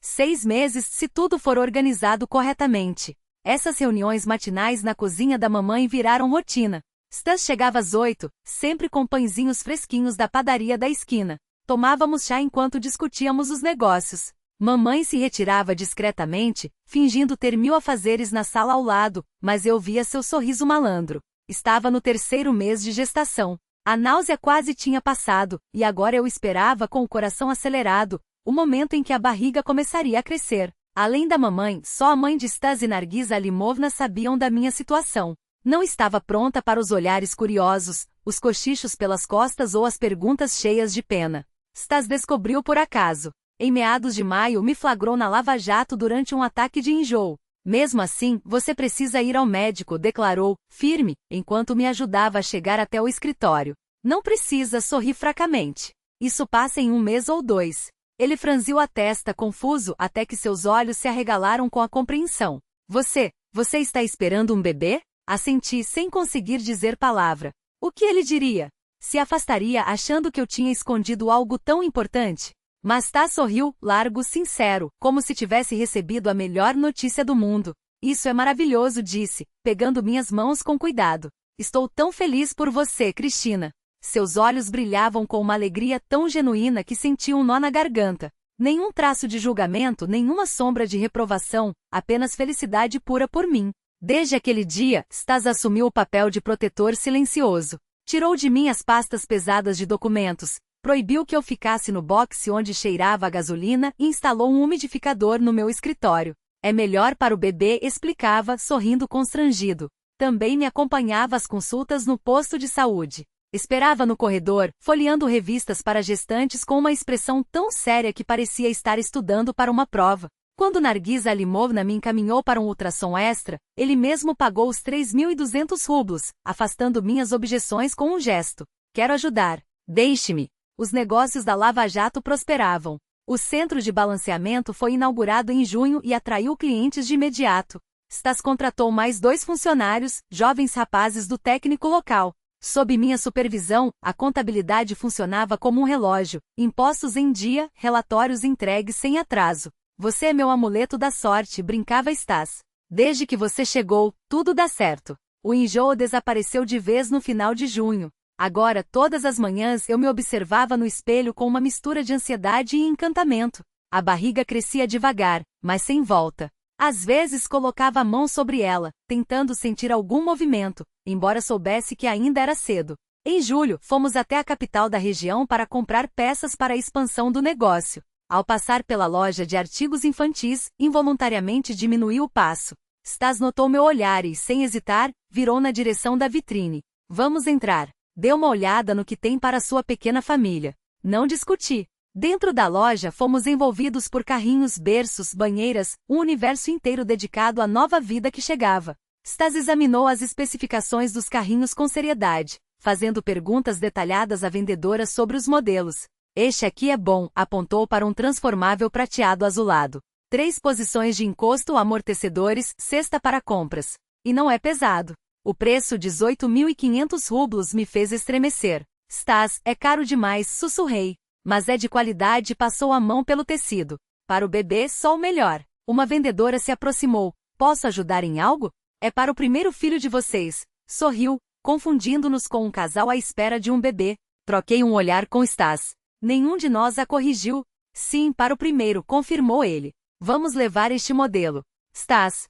6 meses se tudo for organizado corretamente. Essas reuniões matinais na cozinha da mamãe viraram rotina. Stas chegava às 8, sempre com pãezinhos fresquinhos da padaria da esquina. Tomávamos chá enquanto discutíamos os negócios. Mamãe se retirava discretamente, fingindo ter mil afazeres na sala ao lado, mas eu via seu sorriso malandro. Estava no 3º mês de gestação. A náusea quase tinha passado, e agora eu esperava com o coração acelerado, o momento em que a barriga começaria a crescer. Além da mamãe, só a mãe de Stas e Nargisa Alimovna sabiam da minha situação. Não estava pronta para os olhares curiosos, os cochichos pelas costas ou as perguntas cheias de pena. Stas descobriu por acaso. Em meados de maio me flagrou na Lava Jato durante um ataque de enjoo. Mesmo assim, você precisa ir ao médico, declarou, firme, enquanto me ajudava a chegar até o escritório. Não precisa, sorri fracamente. Isso passa em 1 mês ou 2. Ele franziu a testa, confuso, até que seus olhos se arregalaram com a compreensão. Você está esperando um bebê? Assenti sem conseguir dizer palavra. O que ele diria? Se afastaria achando que eu tinha escondido algo tão importante? Mas Stas sorriu, largo, sincero, como se tivesse recebido a melhor notícia do mundo. Isso é maravilhoso, disse, pegando minhas mãos com cuidado. Estou tão feliz por você, Cristina. Seus olhos brilhavam com uma alegria tão genuína que senti um nó na garganta. Nenhum traço de julgamento, nenhuma sombra de reprovação, apenas felicidade pura por mim. Desde aquele dia, Stas assumiu o papel de protetor silencioso. Tirou de mim as pastas pesadas de documentos, proibiu que eu ficasse no boxe onde cheirava a gasolina e instalou um umidificador no meu escritório. É melhor para o bebê, explicava, sorrindo constrangido. Também me acompanhava às consultas no posto de saúde. Esperava no corredor, folheando revistas para gestantes com uma expressão tão séria que parecia estar estudando para uma prova. Quando Nargis Alimovna me encaminhou para um ultrassom extra, ele mesmo pagou os 3.200 rublos, afastando minhas objeções com um gesto. Quero ajudar. Deixe-me. Os negócios da Lava Jato prosperavam. O centro de balanceamento foi inaugurado em junho e atraiu clientes de imediato. Stas contratou mais 2 funcionários, jovens rapazes do técnico local. Sob minha supervisão, a contabilidade funcionava como um relógio, impostos em dia, relatórios entregues sem atraso. Você é meu amuleto da sorte, brincava Stas. Desde que você chegou, tudo dá certo. O enjoo desapareceu de vez no final de junho. Agora, todas as manhãs eu me observava no espelho com uma mistura de ansiedade e encantamento. A barriga crescia devagar, mas sem volta. Às vezes colocava a mão sobre ela, tentando sentir algum movimento, embora soubesse que ainda era cedo. Em julho, fomos até a capital da região para comprar peças para a expansão do negócio. Ao passar pela loja de artigos infantis, involuntariamente diminuiu o passo. Stas notou meu olhar e, sem hesitar, virou na direção da vitrine. Vamos entrar. Dê uma olhada no que tem para sua pequena família. Não discuti. Dentro da loja fomos envolvidos por carrinhos, berços, banheiras, um universo inteiro dedicado à nova vida que chegava. Stas examinou as especificações dos carrinhos com seriedade, fazendo perguntas detalhadas à vendedora sobre os modelos. Este aqui é bom, apontou para um transformável prateado azulado. 3 posições de encosto, amortecedores, cesta para compras. E não é pesado. O preço, 18.500 rublos, me fez estremecer. Stas, é caro demais, sussurrei. Mas é de qualidade, passou a mão pelo tecido. Para o bebê, só o melhor. Uma vendedora se aproximou. Posso ajudar em algo? É para o primeiro filho de vocês. Sorriu, confundindo-nos com um casal à espera de um bebê. Troquei um olhar com Stas. Nenhum de nós a corrigiu. Sim, para o primeiro, confirmou ele. Vamos levar este modelo. Stas.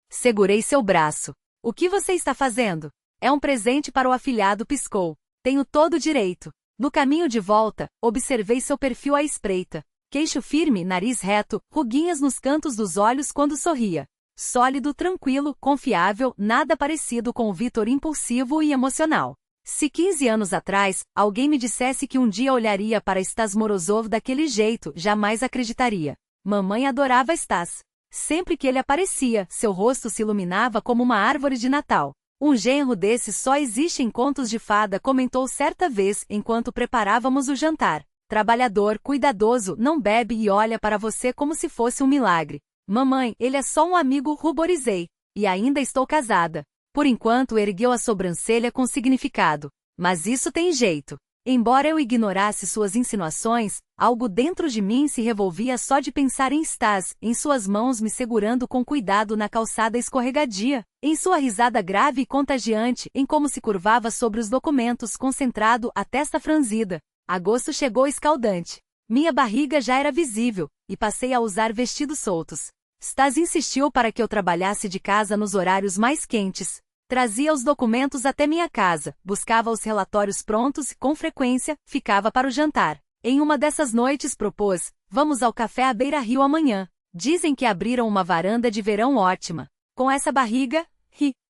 Segurei seu braço. O que você está fazendo? É um presente para o afilhado, piscou. Tenho todo o direito. No caminho de volta, observei seu perfil à espreita. Queixo firme, nariz reto, ruguinhas nos cantos dos olhos quando sorria. Sólido, tranquilo, confiável, nada parecido com o Vitor impulsivo e emocional. Se 15 anos atrás, alguém me dissesse que um dia olharia para Stas Morozov daquele jeito, jamais acreditaria. Mamãe adorava Stas. Sempre que ele aparecia, seu rosto se iluminava como uma árvore de Natal. Um genro desse só existe em contos de fada, comentou certa vez, enquanto preparávamos o jantar. Trabalhador, cuidadoso, não bebe e olha para você como se fosse um milagre. Mamãe, ele é só um amigo, ruborizei. E ainda estou casada. Por enquanto ergueu a sobrancelha com significado. Mas isso tem jeito. Embora eu ignorasse suas insinuações, algo dentro de mim se revolvia só de pensar em Stas, em suas mãos me segurando com cuidado na calçada escorregadia, em sua risada grave e contagiante, em como se curvava sobre os documentos, concentrado, a testa franzida. Agosto chegou escaldante. Minha barriga já era visível, e passei a usar vestidos soltos. Stas insistiu para que eu trabalhasse de casa nos horários mais quentes. Trazia os documentos até minha casa, buscava os relatórios prontos e, com frequência, ficava para o jantar. Em uma dessas noites propôs, vamos ao café à beira-rio amanhã. Dizem que abriram uma varanda de verão ótima. Com essa barriga,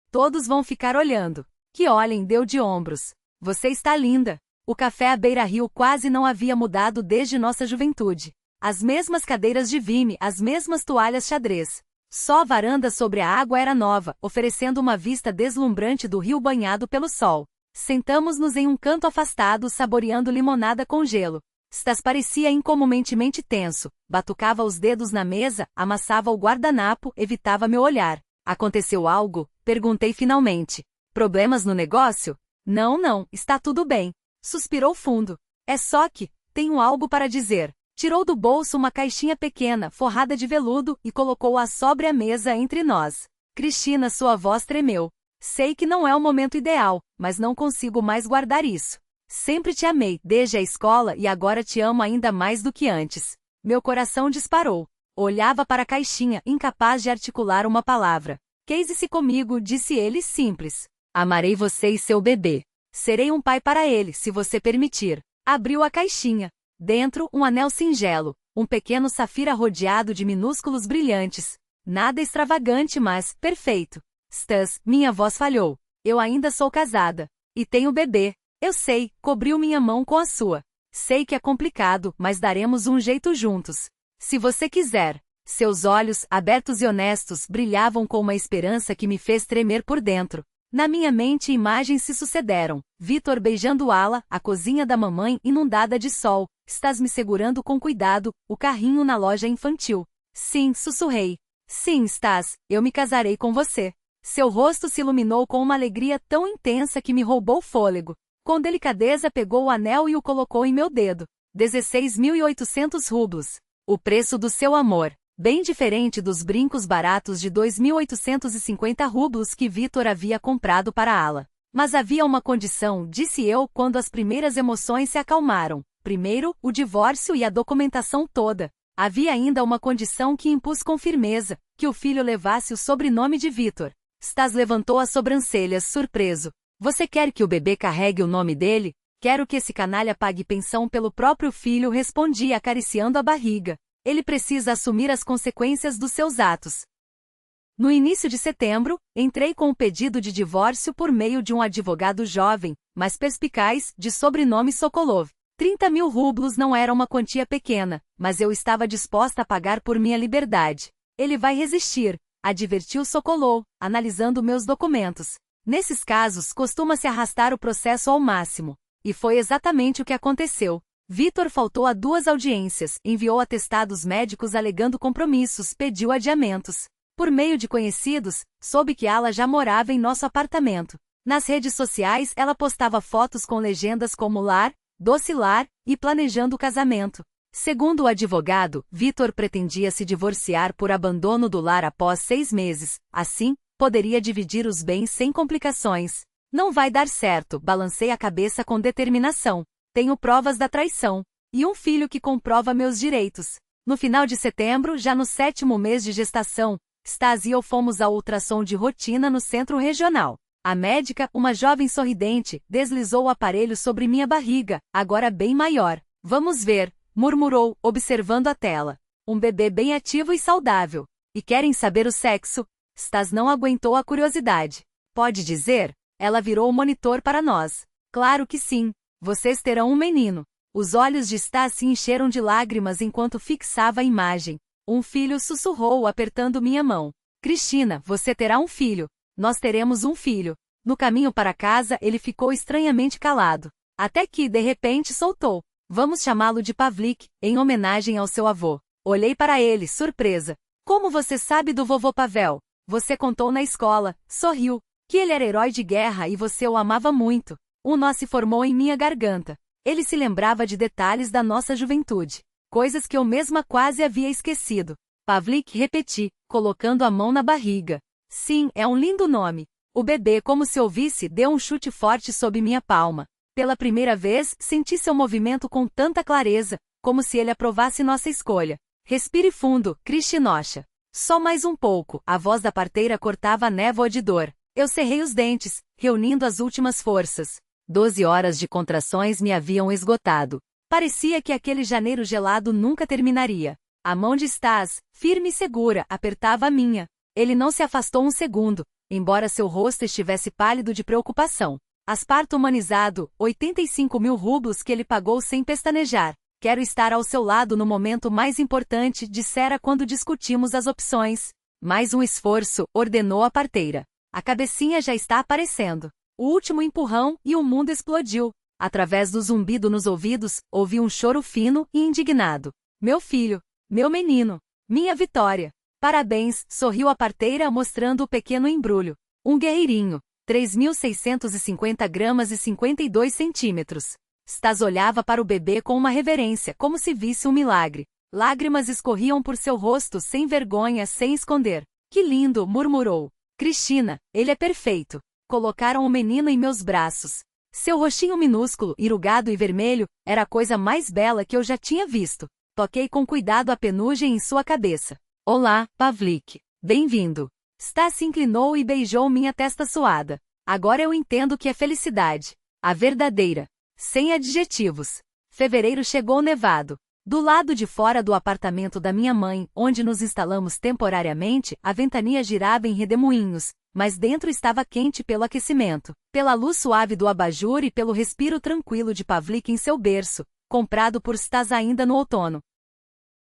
todos vão ficar olhando. Que olhem, deu de ombros. Você está linda. O café à beira-rio quase não havia mudado desde nossa juventude. As mesmas cadeiras de vime, as mesmas toalhas xadrez. Só a varanda sobre a água era nova, oferecendo uma vista deslumbrante do rio banhado pelo sol. Sentamos-nos em um canto afastado, saboreando limonada com gelo. Stas parecia incomumente tenso, batucava os dedos na mesa, amassava o guardanapo, evitava meu olhar. Aconteceu algo? Perguntei finalmente. Problemas no negócio? Não, está tudo bem. Suspirou fundo. É só que, tenho algo para dizer. Tirou do bolso uma caixinha pequena, forrada de veludo, e colocou-a sobre a mesa entre nós. Cristina, sua voz tremeu. Sei que não é o momento ideal, mas não consigo mais guardar isso. Sempre te amei, desde a escola, e agora te amo ainda mais do que antes. Meu coração disparou. Olhava para a caixinha, incapaz de articular uma palavra. Case-se comigo, disse ele simples. Amarei você e seu bebê. Serei um pai para ele, se você permitir. Abriu a caixinha. Dentro, um anel singelo, um pequeno safira rodeado de minúsculos brilhantes. Nada extravagante, mas perfeito. Stas, minha voz falhou. Eu ainda sou casada. E tenho bebê. Eu sei, cobriu minha mão com a sua. Sei que é complicado, mas daremos um jeito juntos. Se você quiser. Seus olhos, abertos e honestos, brilhavam com uma esperança que me fez tremer por dentro. Na minha mente imagens se sucederam. Vitor beijando Ala, a cozinha da mamãe inundada de sol. Estás me segurando com cuidado, o carrinho na loja infantil. Sim, sussurrei. Sim, Stas, eu me casarei com você. Seu rosto se iluminou com uma alegria tão intensa que me roubou o fôlego. Com delicadeza pegou o anel e o colocou em meu dedo. 16.800 rublos. O preço do seu amor. Bem diferente dos brincos baratos de 2.850 rublos que Vitor havia comprado para Ala. Mas havia uma condição, disse eu quando as primeiras emoções se acalmaram. Primeiro, o divórcio e a documentação toda. Havia ainda uma condição que impus com firmeza, que o filho levasse o sobrenome de Vitor. Stas levantou as sobrancelhas, surpreso. Você quer que o bebê carregue o nome dele? Quero que esse canalha pague pensão pelo próprio filho, respondi acariciando a barriga. Ele precisa assumir as consequências dos seus atos. No início de setembro, entrei com o pedido de divórcio por meio de um advogado jovem, mas perspicaz, de sobrenome Sokolov. 30.000 rublos não era uma quantia pequena, mas eu estava disposta a pagar por minha liberdade. Ele vai resistir, advertiu Sokolov, analisando meus documentos. Nesses casos costuma-se arrastar o processo ao máximo. E foi exatamente o que aconteceu. Vitor faltou a 2 audiências, enviou atestados médicos alegando compromissos, pediu adiamentos. Por meio de conhecidos, soube que Ala já morava em nosso apartamento. Nas redes sociais ela postava fotos com legendas como lar, doce lar e planejando o casamento. Segundo o advogado, Vitor pretendia se divorciar por abandono do lar após 6 meses. Assim, poderia dividir os bens sem complicações. Não vai dar certo, balancei a cabeça com determinação. Tenho provas da traição. E um filho que comprova meus direitos. No final de setembro, já no 7º mês de gestação, Stas e eu fomos ao ultrassom de rotina no centro regional. A médica, uma jovem sorridente, deslizou o aparelho sobre minha barriga, agora bem maior. Vamos ver, murmurou, observando a tela. Um bebê bem ativo e saudável. E querem saber o sexo? Stas não aguentou a curiosidade. Pode dizer? Ela virou o monitor para nós. Claro que sim. Vocês terão um menino. Os olhos de Stas se encheram de lágrimas enquanto fixava a imagem. Um filho, sussurrou apertando minha mão. Cristina, você terá um filho. Nós teremos um filho. No caminho para casa ele ficou estranhamente calado. Até que, de repente, soltou. Vamos chamá-lo de Pavlik, em homenagem ao seu avô. Olhei para ele, surpresa. Como você sabe do vovô Pavel? Você contou na escola. Sorriu. Que ele era herói de guerra e você o amava muito. Um nó se formou em minha garganta. Ele se lembrava de detalhes da nossa juventude. Coisas que eu mesma quase havia esquecido. Pavlik, repeti, colocando a mão na barriga. Sim, é um lindo nome. O bebê, como se ouvisse, deu um chute forte sob minha palma. Pela primeira vez, senti seu movimento com tanta clareza, como se ele aprovasse nossa escolha. Respire fundo, Krishnosha. Só mais um pouco, a voz da parteira cortava a névoa de dor. Eu cerrei os dentes, reunindo as últimas forças. 12 horas de contrações me haviam esgotado. Parecia que aquele janeiro gelado nunca terminaria. A mão de Stas, firme e segura, apertava a minha. Ele não se afastou um segundo, embora seu rosto estivesse pálido de preocupação. Asparto humanizado, 85.000 rublos que ele pagou sem pestanejar. Quero estar ao seu lado no momento mais importante, dissera quando discutimos as opções. Mais um esforço, ordenou a parteira. A cabecinha já está aparecendo. O último empurrão e o mundo explodiu. Através do zumbido nos ouvidos, ouvi um choro fino e indignado. Meu filho, meu menino, minha vitória. Parabéns, sorriu a parteira mostrando o pequeno embrulho. Um guerreirinho. 3.650 gramas e 52 centímetros. Stas olhava para o bebê com uma reverência, como se visse um milagre. Lágrimas escorriam por seu rosto sem vergonha, sem esconder. Que lindo, murmurou. Cristina, ele é perfeito. Colocaram o menino em meus braços. Seu rostinho minúsculo, enrugado e vermelho, era a coisa mais bela que eu já tinha visto. Toquei com cuidado a penugem em sua cabeça. Olá, Pavlik. Bem-vindo. Stas se inclinou e beijou minha testa suada. Agora eu entendo o que é felicidade. A verdadeira. Sem adjetivos. Fevereiro chegou nevado. Do lado de fora do apartamento da minha mãe, onde nos instalamos temporariamente, a ventania girava em redemoinhos, mas dentro estava quente pelo aquecimento, pela luz suave do abajur e pelo respiro tranquilo de Pavlik em seu berço, comprado por Stas ainda no outono.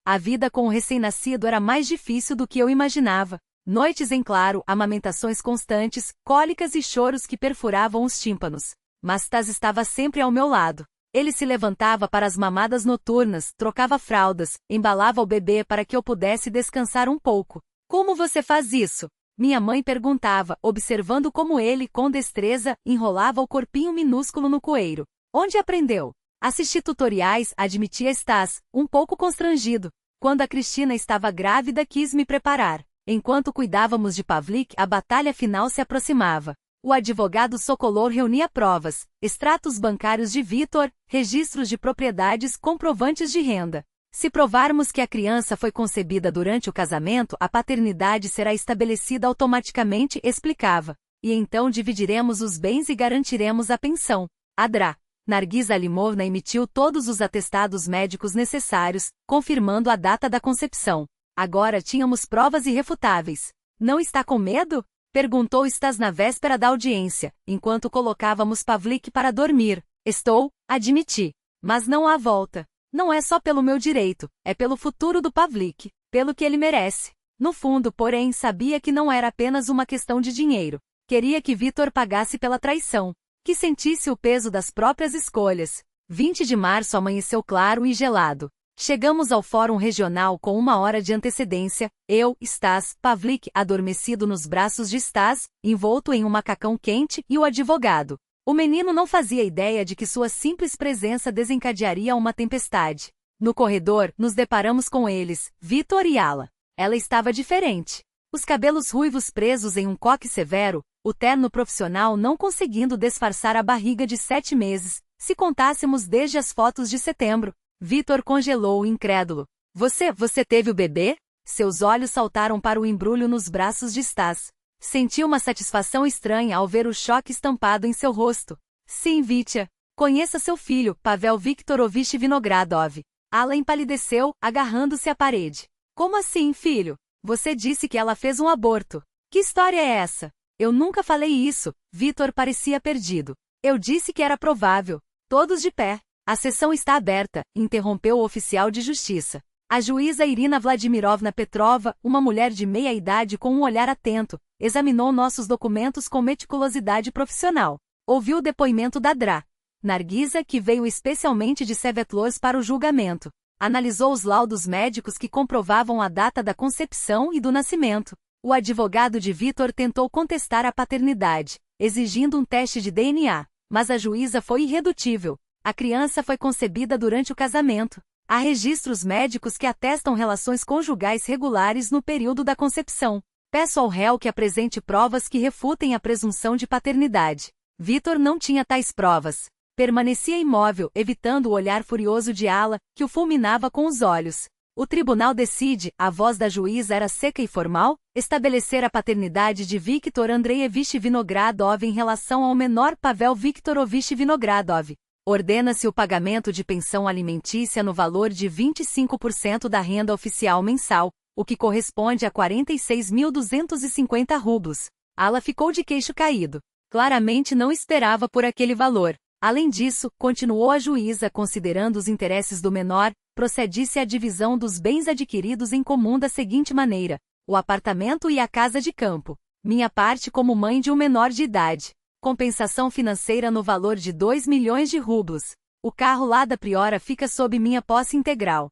A vida com o recém-nascido era mais difícil do que eu imaginava. Noites em claro, amamentações constantes, cólicas e choros que perfuravam os tímpanos. Mas Stas estava sempre ao meu lado. Ele se levantava para as mamadas noturnas, trocava fraldas, embalava o bebê para que eu pudesse descansar um pouco. Como você faz isso? Minha mãe perguntava, observando como ele, com destreza, enrolava o corpinho minúsculo no coeiro. Onde aprendeu? Assisti tutoriais, admitia Stas, um pouco constrangido. Quando a Cristina estava grávida, quis me preparar. Enquanto cuidávamos de Pavlik, a batalha final se aproximava. O advogado Sokolov reunia provas, extratos bancários de Vitor, registros de propriedades, comprovantes de renda. Se provarmos que a criança foi concebida durante o casamento, a paternidade será estabelecida automaticamente, explicava. E então dividiremos os bens e garantiremos a pensão. Adra. Nargiza Alimovna emitiu todos os atestados médicos necessários, confirmando a data da concepção. Agora tínhamos provas irrefutáveis. Não está com medo? Perguntou Stas na véspera da audiência, enquanto colocávamos Pavlik para dormir. Estou, admiti. Mas não há volta. Não é só pelo meu direito, é pelo futuro do Pavlik, pelo que ele merece. No fundo, porém, sabia que não era apenas uma questão de dinheiro. Queria que Vitor pagasse pela traição, que sentisse o peso das próprias escolhas. 20 de março amanheceu claro e gelado. Chegamos ao fórum regional com 1 hora de antecedência, eu, Stas, Pavlik adormecido nos braços de Stas, envolto em um macacão quente, e o advogado. O menino não fazia ideia de que sua simples presença desencadearia uma tempestade. No corredor, nos deparamos com eles, Vitor e Ala. Ela estava diferente. Os cabelos ruivos presos em um coque severo, o terno profissional não conseguindo disfarçar a barriga de 7 meses, se contássemos desde as fotos de setembro. Vitor congelou, incrédulo. Você teve o bebê? Seus olhos saltaram para o embrulho nos braços de Stas. Sentiu uma satisfação estranha ao ver o choque estampado em seu rosto. Sim, Vitya. Conheça seu filho, Pavel Viktorovich Vinogradov. Ala empalideceu, agarrando-se à parede. Como assim, filho? Você disse que ela fez um aborto. Que história é essa? Eu nunca falei isso. Vitor parecia perdido. Eu disse que era provável. Todos de pé. A sessão está aberta, interrompeu o oficial de justiça. A juíza Irina Vladimirovna Petrova, uma mulher de meia-idade com um olhar atento, examinou nossos documentos com meticulosidade profissional. Ouviu o depoimento da Dra. Nargiza, que veio especialmente de Svetlózsk para o julgamento. Analisou os laudos médicos que comprovavam a data da concepção e do nascimento. O advogado de Vitor tentou contestar a paternidade, exigindo um teste de DNA, mas a juíza foi irredutível. A criança foi concebida durante o casamento. Há registros médicos que atestam relações conjugais regulares no período da concepção. Peço ao réu que apresente provas que refutem a presunção de paternidade. Vitor não tinha tais provas. Permanecia imóvel, evitando o olhar furioso de Ala, que o fulminava com os olhos. O tribunal decide, a voz da juíza era seca e formal, estabelecer a paternidade de Viktor Andreievich Vinogradov em relação ao menor Pavel Viktorovich Vinogradov. Ordena-se o pagamento de pensão alimentícia no valor de 25% da renda oficial mensal, o que corresponde a 46.250 rublos. Ala ficou de queixo caído. Claramente não esperava por aquele valor. Além disso, continuou a juíza, considerando os interesses do menor, procedisse à divisão dos bens adquiridos em comum da seguinte maneira: o apartamento e a casa de campo. Minha parte como mãe de um menor de idade. Compensação financeira no valor de 2 milhões de rublos. O carro lá da Priora fica sob minha posse integral.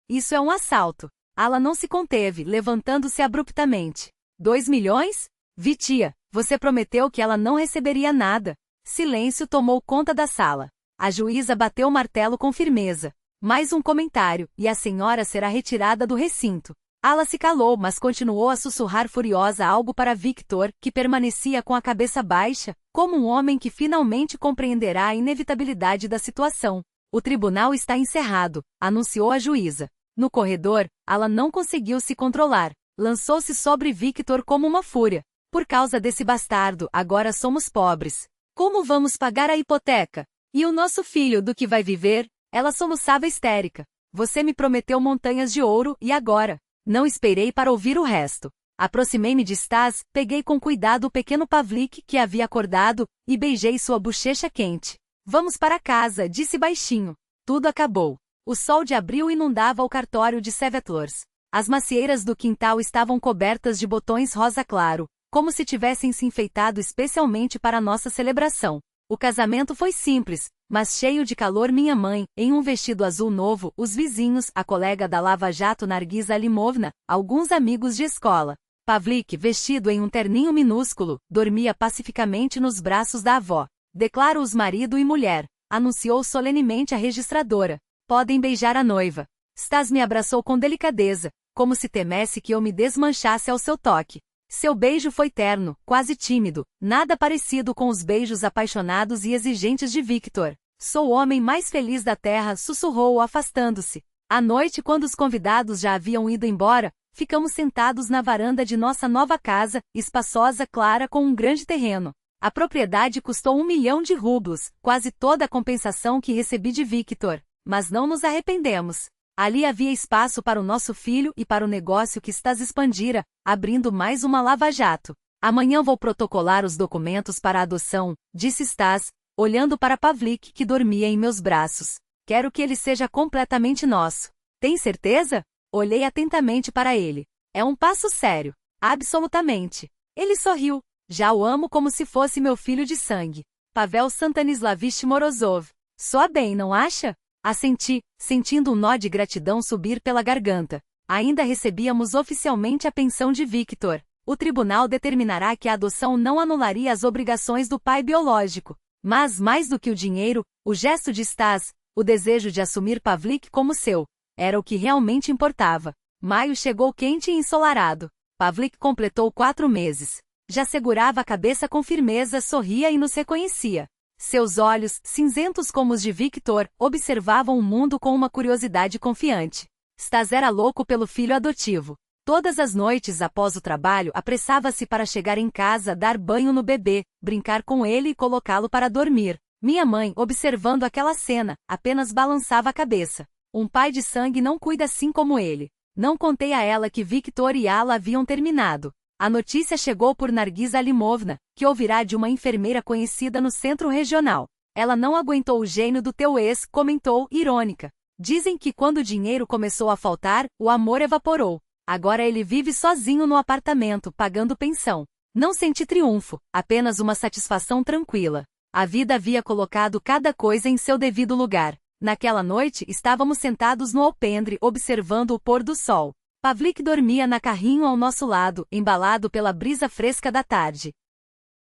Isso é um assalto. Ala não se conteve, levantando-se abruptamente. 2 milhões? Vitia, você prometeu que ela não receberia nada. Silêncio tomou conta da sala. A juíza bateu o martelo com firmeza. Mais um comentário, e a senhora será retirada do recinto. Ala se calou, mas continuou a sussurrar furiosa algo para Victor, que permanecia com a cabeça baixa, como um homem que finalmente compreenderá a inevitabilidade da situação. O tribunal está encerrado, anunciou a juíza. No corredor, Ala não conseguiu se controlar. lançou-se sobre Victor como uma fúria. Por causa desse bastardo, agora somos pobres. Como vamos pagar a hipoteca? E o nosso filho, do que vai viver? Ela soluçava histérica. Você me prometeu montanhas de ouro, e agora? Não esperei para ouvir o resto. Aproximei-me de Stas, peguei com cuidado o pequeno Pavlik que havia acordado, e beijei sua bochecha quente. Vamos para casa, disse baixinho. Tudo acabou. O sol de abril inundava o cartório de Sevetlors. As macieiras do quintal estavam cobertas de botões rosa claro, como se tivessem se enfeitado especialmente para nossa celebração. O casamento foi simples, mas cheio de calor. Minha mãe, em um vestido azul novo, os vizinhos, a colega da Lava Jato Nargisa Alimovna, alguns amigos de escola. Pavlik, vestido em um terninho minúsculo, dormia pacificamente nos braços da avó. Declaro-os marido e mulher, anunciou solenemente a registradora. Podem beijar a noiva. Stas me abraçou com delicadeza, como se temesse que eu me desmanchasse ao seu toque. Seu beijo foi terno, quase tímido, nada parecido com os beijos apaixonados e exigentes de Victor. Sou o homem mais feliz da terra, sussurrou afastando-se. À noite, quando os convidados já haviam ido embora, ficamos sentados na varanda de nossa nova casa, espaçosa, clara, com um grande terreno. A propriedade custou 1 milhão de rublos, quase toda a compensação que recebi de Victor. Mas não nos arrependemos. Ali havia espaço para o nosso filho e para o negócio que Stas expandira, abrindo mais uma lava-jato. Amanhã vou protocolar os documentos para a adoção, disse Stas, olhando para Pavlik que dormia em meus braços. Quero que ele seja completamente nosso. Tem certeza? Olhei atentamente para ele. É um passo sério. Absolutamente. Ele sorriu. Já o amo como se fosse meu filho de sangue. Pavel Santanislavich Morozov. Soa bem, não acha? Assenti, sentindo um nó de gratidão subir pela garganta. Ainda recebíamos oficialmente a pensão de Victor. O tribunal determinará que a adoção não anularia as obrigações do pai biológico. Mas mais do que o dinheiro, o gesto de Stas, o desejo de assumir Pavlik como seu, era o que realmente importava. Maio chegou quente e ensolarado. Pavlik completou 4 meses. Já segurava a cabeça com firmeza, sorria e nos reconhecia. Seus olhos, cinzentos como os de Victor, observavam o mundo com uma curiosidade confiante. Stas era louco pelo filho adotivo. Todas as noites após o trabalho apressava-se para chegar em casa, dar banho no bebê, brincar com ele e colocá-lo para dormir. Minha mãe, observando aquela cena, apenas balançava a cabeça. Um pai de sangue não cuida assim como ele. Não contei a ela que Victor e Ala haviam terminado. A notícia chegou por Nargisa Alimovna, que ouvirá de uma enfermeira conhecida no centro regional. Ela não aguentou o gênio do teu ex, comentou, irônica. Dizem que quando o dinheiro começou a faltar, o amor evaporou. Agora ele vive sozinho no apartamento, pagando pensão. Não senti triunfo, apenas uma satisfação tranquila. A vida havia colocado cada coisa em seu devido lugar. Naquela noite, estávamos sentados no alpendre, observando o pôr do sol. Pavlik dormia na carrinho ao nosso lado, embalado pela brisa fresca da tarde.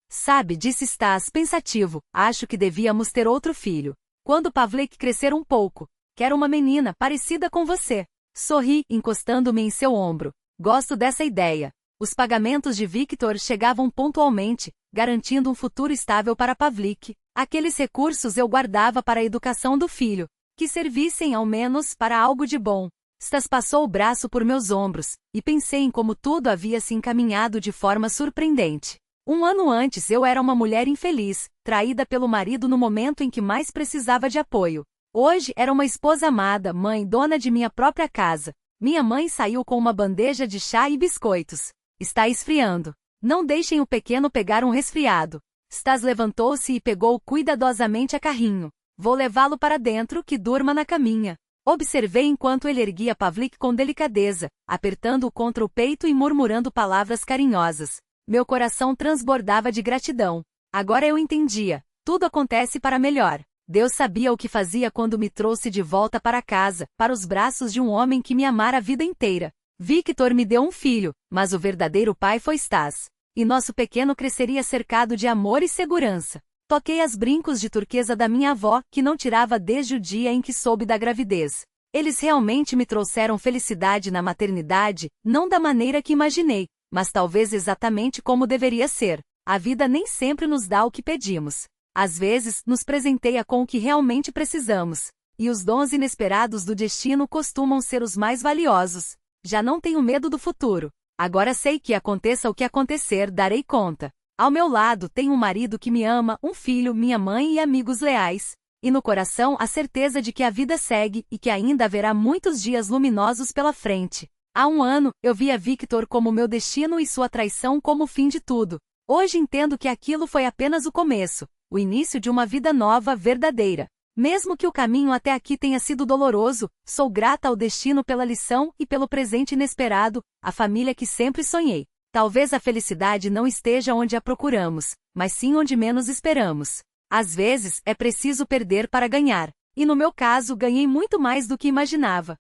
Sabe, disse Stas pensativo, acho que devíamos ter outro filho. Quando Pavlik crescer um pouco. Quero uma menina parecida com você. Sorri, encostando-me em seu ombro. Gosto dessa ideia. Os pagamentos de Victor chegavam pontualmente, garantindo um futuro estável para Pavlik. Aqueles recursos eu guardava para a educação do filho, que servissem ao menos para algo de bom. Stas passou o braço por meus ombros, e pensei em como tudo havia se encaminhado de forma surpreendente. 1 ano antes eu era uma mulher infeliz, traída pelo marido no momento em que mais precisava de apoio. Hoje era uma esposa amada, mãe, dona de minha própria casa. Minha mãe saiu com uma bandeja de chá e biscoitos. Está esfriando. Não deixem o pequeno pegar um resfriado. Stas levantou-se e pegou cuidadosamente a carrinho. Vou levá-lo para dentro, que durma na caminha. Observei enquanto ele erguia Pavlik com delicadeza, apertando-o contra o peito e murmurando palavras carinhosas. Meu coração transbordava de gratidão. Agora eu entendia. Tudo acontece para melhor. Deus sabia o que fazia quando me trouxe de volta para casa, para os braços de um homem que me amara a vida inteira. Victor me deu um filho, mas o verdadeiro pai foi Stas. E nosso pequeno cresceria cercado de amor e segurança. Toquei as brincos de turquesa da minha avó, que não tirava desde o dia em que soube da gravidez. Eles realmente me trouxeram felicidade na maternidade, não da maneira que imaginei, mas talvez exatamente como deveria ser. A vida nem sempre nos dá o que pedimos. Às vezes, nos presenteia com o que realmente precisamos. E os dons inesperados do destino costumam ser os mais valiosos. Já não tenho medo do futuro. Agora sei que aconteça o que acontecer, darei conta. Ao meu lado tenho um marido que me ama, um filho, minha mãe e amigos leais. E no coração a certeza de que a vida segue e que ainda haverá muitos dias luminosos pela frente. Há um ano, eu via Victor como meu destino e sua traição como o fim de tudo. Hoje entendo que aquilo foi apenas o começo, o início de uma vida nova, verdadeira. Mesmo que o caminho até aqui tenha sido doloroso, sou grata ao destino pela lição e pelo presente inesperado, a família que sempre sonhei. Talvez a felicidade não esteja onde a procuramos, mas sim onde menos esperamos. Às vezes, é preciso perder para ganhar. E no meu caso, ganhei muito mais do que imaginava.